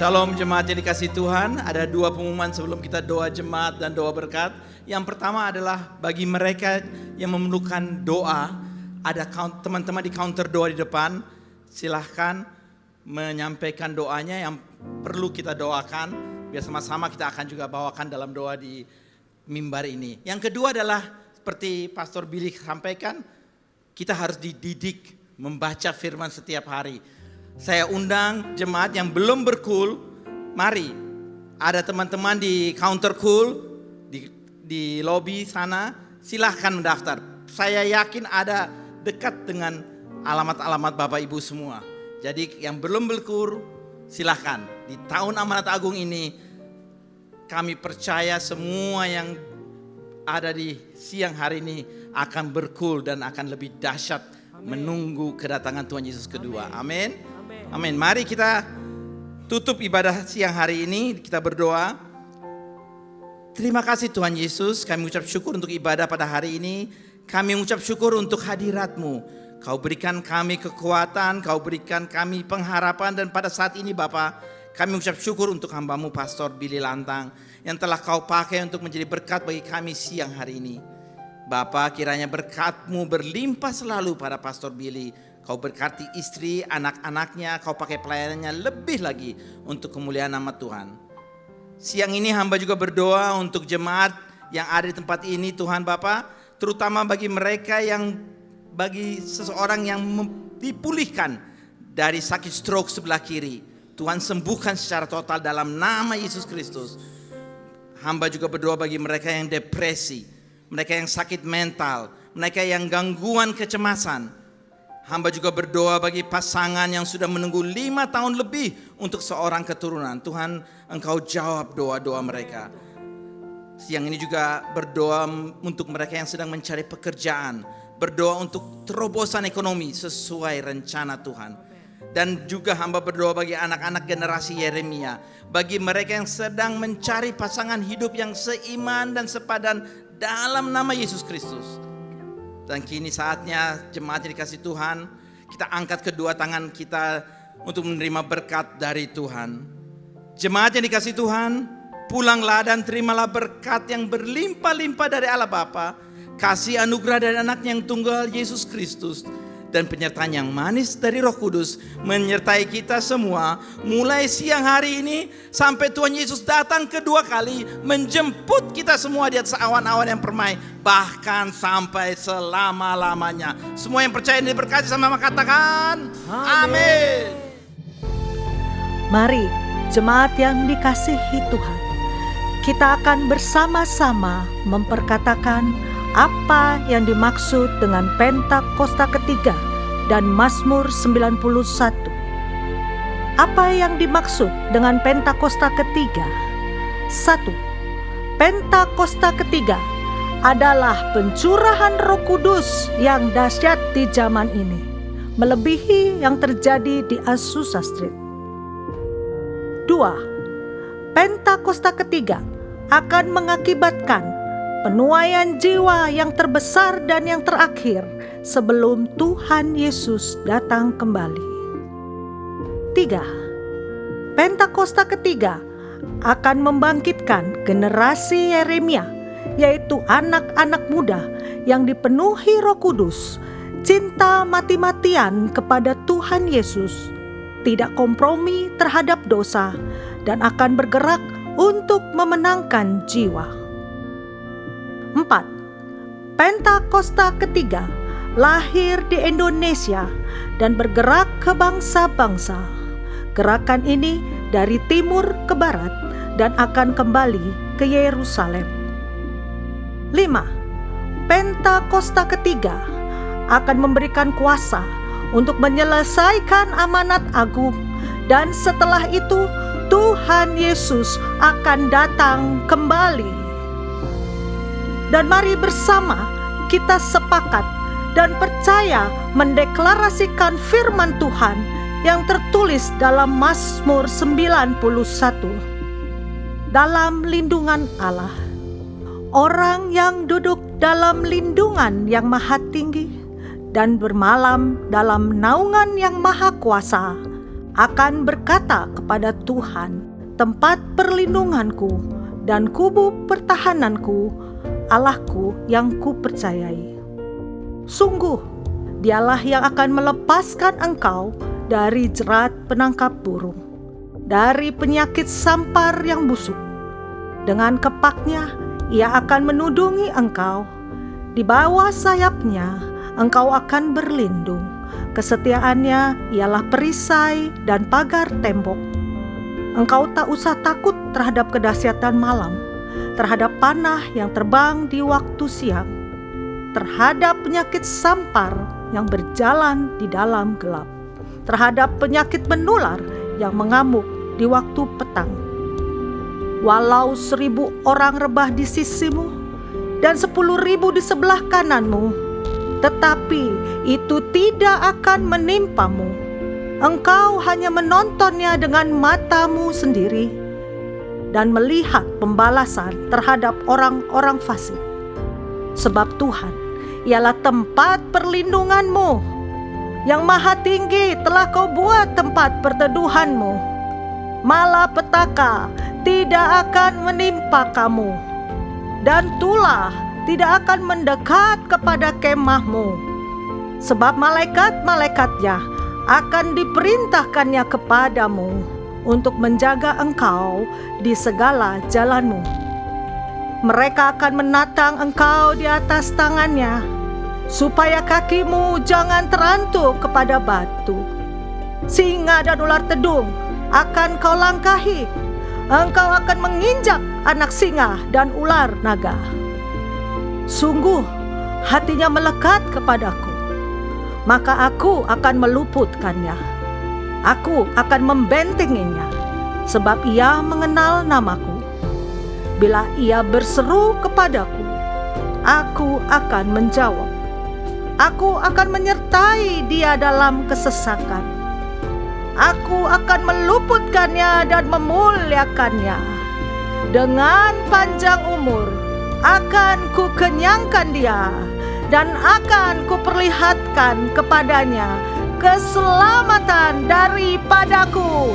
Shalom jemaat yang dikasih Tuhan. Ada dua pengumuman sebelum kita doa jemaat dan doa berkat. Yang pertama adalah bagi mereka yang memerlukan doa, ada teman-teman di counter doa di depan. Silahkan menyampaikan doanya yang perlu kita doakan. Biar sama-sama kita akan juga bawakan dalam doa di mimbar ini. Yang kedua adalah seperti Pastor Billy sampaikan, kita harus dididik membaca firman setiap hari. Saya undang jemaat yang belum berkul, mari. Ada teman-teman di counter kul, di lobi sana, silahkan mendaftar. Saya yakin ada dekat dengan alamat-alamat Bapak Ibu semua. Jadi yang belum berkul, silahkan. Di tahun Amanat Agung ini, kami percaya semua yang ada di siang hari ini akan berkul dan akan lebih dahsyat menunggu kedatangan Tuhan Yesus kedua. Amin. Amin. Mari kita tutup ibadah siang hari ini, kita berdoa. Terima kasih Tuhan Yesus, kami ucap syukur untuk ibadah pada hari ini. Kami mengucap syukur untuk hadirat-Mu. Kau berikan kami kekuatan, Kau berikan kami pengharapan. Dan pada saat ini Bapa, kami mengucap syukur untuk hamba-Mu Pastor Billy Lantang yang telah Kau pakai untuk menjadi berkat bagi kami siang hari ini. Bapa, kiranya berkat-Mu berlimpah selalu pada Pastor Billy. Kau berkati istri, anak-anaknya, Kau pakai pelayanannya lebih lagi untuk kemuliaan nama Tuhan. Siang ini hamba juga berdoa untuk jemaat yang ada di tempat ini Tuhan Bapa, terutama bagi mereka bagi seseorang yang dipulihkan dari sakit stroke sebelah kiri. Tuhan sembuhkan secara total dalam nama Yesus Kristus. Hamba juga berdoa bagi mereka yang depresi, mereka yang sakit mental, mereka yang gangguan kecemasan. Hamba juga berdoa bagi pasangan yang sudah menunggu 5 tahun lebih untuk seorang keturunan. Tuhan, Engkau jawab doa-doa mereka. Siang ini juga berdoa untuk mereka yang sedang mencari pekerjaan. Berdoa untuk terobosan ekonomi sesuai rencana Tuhan. Dan juga hamba berdoa bagi anak-anak generasi Yeremia. Bagi mereka yang sedang mencari pasangan hidup yang seiman dan sepadan dalam nama Yesus Kristus. Dan kini saatnya jemaat yang dikasih Tuhan, kita angkat kedua tangan kita untuk menerima berkat dari Tuhan. Jemaat yang dikasih Tuhan, pulanglah dan terimalah berkat yang berlimpah-limpah dari Allah Bapa, kasih anugerah dari anaknya yang tunggal Yesus Kristus, dan penyertaan yang manis dari Roh Kudus menyertai kita semua mulai siang hari ini sampai Tuhan Yesus datang kedua kali menjemput kita semua di atas awan-awan yang permai, bahkan sampai selama-lamanya. Semua yang percaya ini diberkati sama katakan amin. Mari jemaat yang dikasihi Tuhan, kita akan bersama-sama memperkatakan apa yang dimaksud dengan Pentakosta ketiga dan Mazmur 91. Apa yang dimaksud dengan Pentakosta ketiga? 1. Pentakosta ketiga adalah pencurahan Roh Kudus yang dahsyat di zaman ini, melebihi yang terjadi di Azusa Street. 2. Pentakosta ketiga akan mengakibatkan penuaian jiwa yang terbesar dan yang terakhir sebelum Tuhan Yesus datang kembali. 3. Pentakosta ketiga akan membangkitkan generasi Yeremia, yaitu anak-anak muda yang dipenuhi Roh Kudus, cinta mati-matian kepada Tuhan Yesus, tidak kompromi terhadap dosa, dan akan bergerak untuk memenangkan jiwa. 4. Pentakosta ketiga lahir di Indonesia dan bergerak ke bangsa-bangsa. Gerakan ini dari timur ke barat dan akan kembali ke Yerusalem. 5. Pentakosta ketiga akan memberikan kuasa untuk menyelesaikan amanat agung, dan setelah itu Tuhan Yesus akan datang kembali. Dan mari bersama kita sepakat dan percaya mendeklarasikan firman Tuhan yang tertulis dalam Mazmur 91. Dalam lindungan Allah, orang yang duduk dalam lindungan yang maha tinggi dan bermalam dalam naungan yang maha kuasa, akan berkata kepada Tuhan, tempat perlindunganku dan kubu pertahananku, Allahku yang kupercayai. Sungguh, Dialah yang akan melepaskan engkau dari jerat penangkap burung, dari penyakit sampar yang busuk. Dengan kepaknya, Ia akan menudungi engkau. Di bawah sayapnya, engkau akan berlindung. Kesetiaannya ialah perisai dan pagar tembok. Engkau tak usah takut terhadap kedahsyatan malam, terhadap panah yang terbang di waktu siang, terhadap penyakit sampar yang berjalan di dalam gelap, terhadap penyakit menular yang mengamuk di waktu petang. Walau 1.000 orang rebah di sisimu dan 10.000 di sebelah kananmu, tetapi itu tidak akan menimpamu. Engkau hanya menontonnya dengan matamu sendiri dan melihat pembalasan terhadap orang-orang fasik. Sebab Tuhan ialah tempat perlindunganmu. Yang Maha Tinggi telah kau buat tempat perteduhanmu. Malapetaka tidak akan menimpa kamu, dan tulah tidak akan mendekat kepada kemahmu. Sebab malaikat-malaikatnya akan diperintahkannya kepadamu untuk menjaga engkau di segala jalanmu. Mereka akan menatang engkau di atas tangannya, supaya kakimu jangan terantuk kepada batu. Singa dan ular tedung akan kau langkahi. Engkau akan menginjak anak singa dan ular naga. Sungguh hatinya melekat kepadaku, maka aku akan meluputkannya. Aku akan membentenginya, sebab ia mengenal namaku. Bila ia berseru kepadaku, aku akan menjawab. Aku akan menyertai dia dalam kesesakan. Aku akan meluputkannya dan memuliakannya. Dengan panjang umur akan kukenyangkan dia, dan akan kuperlihatkan kepadanya keselamatan daripadaku.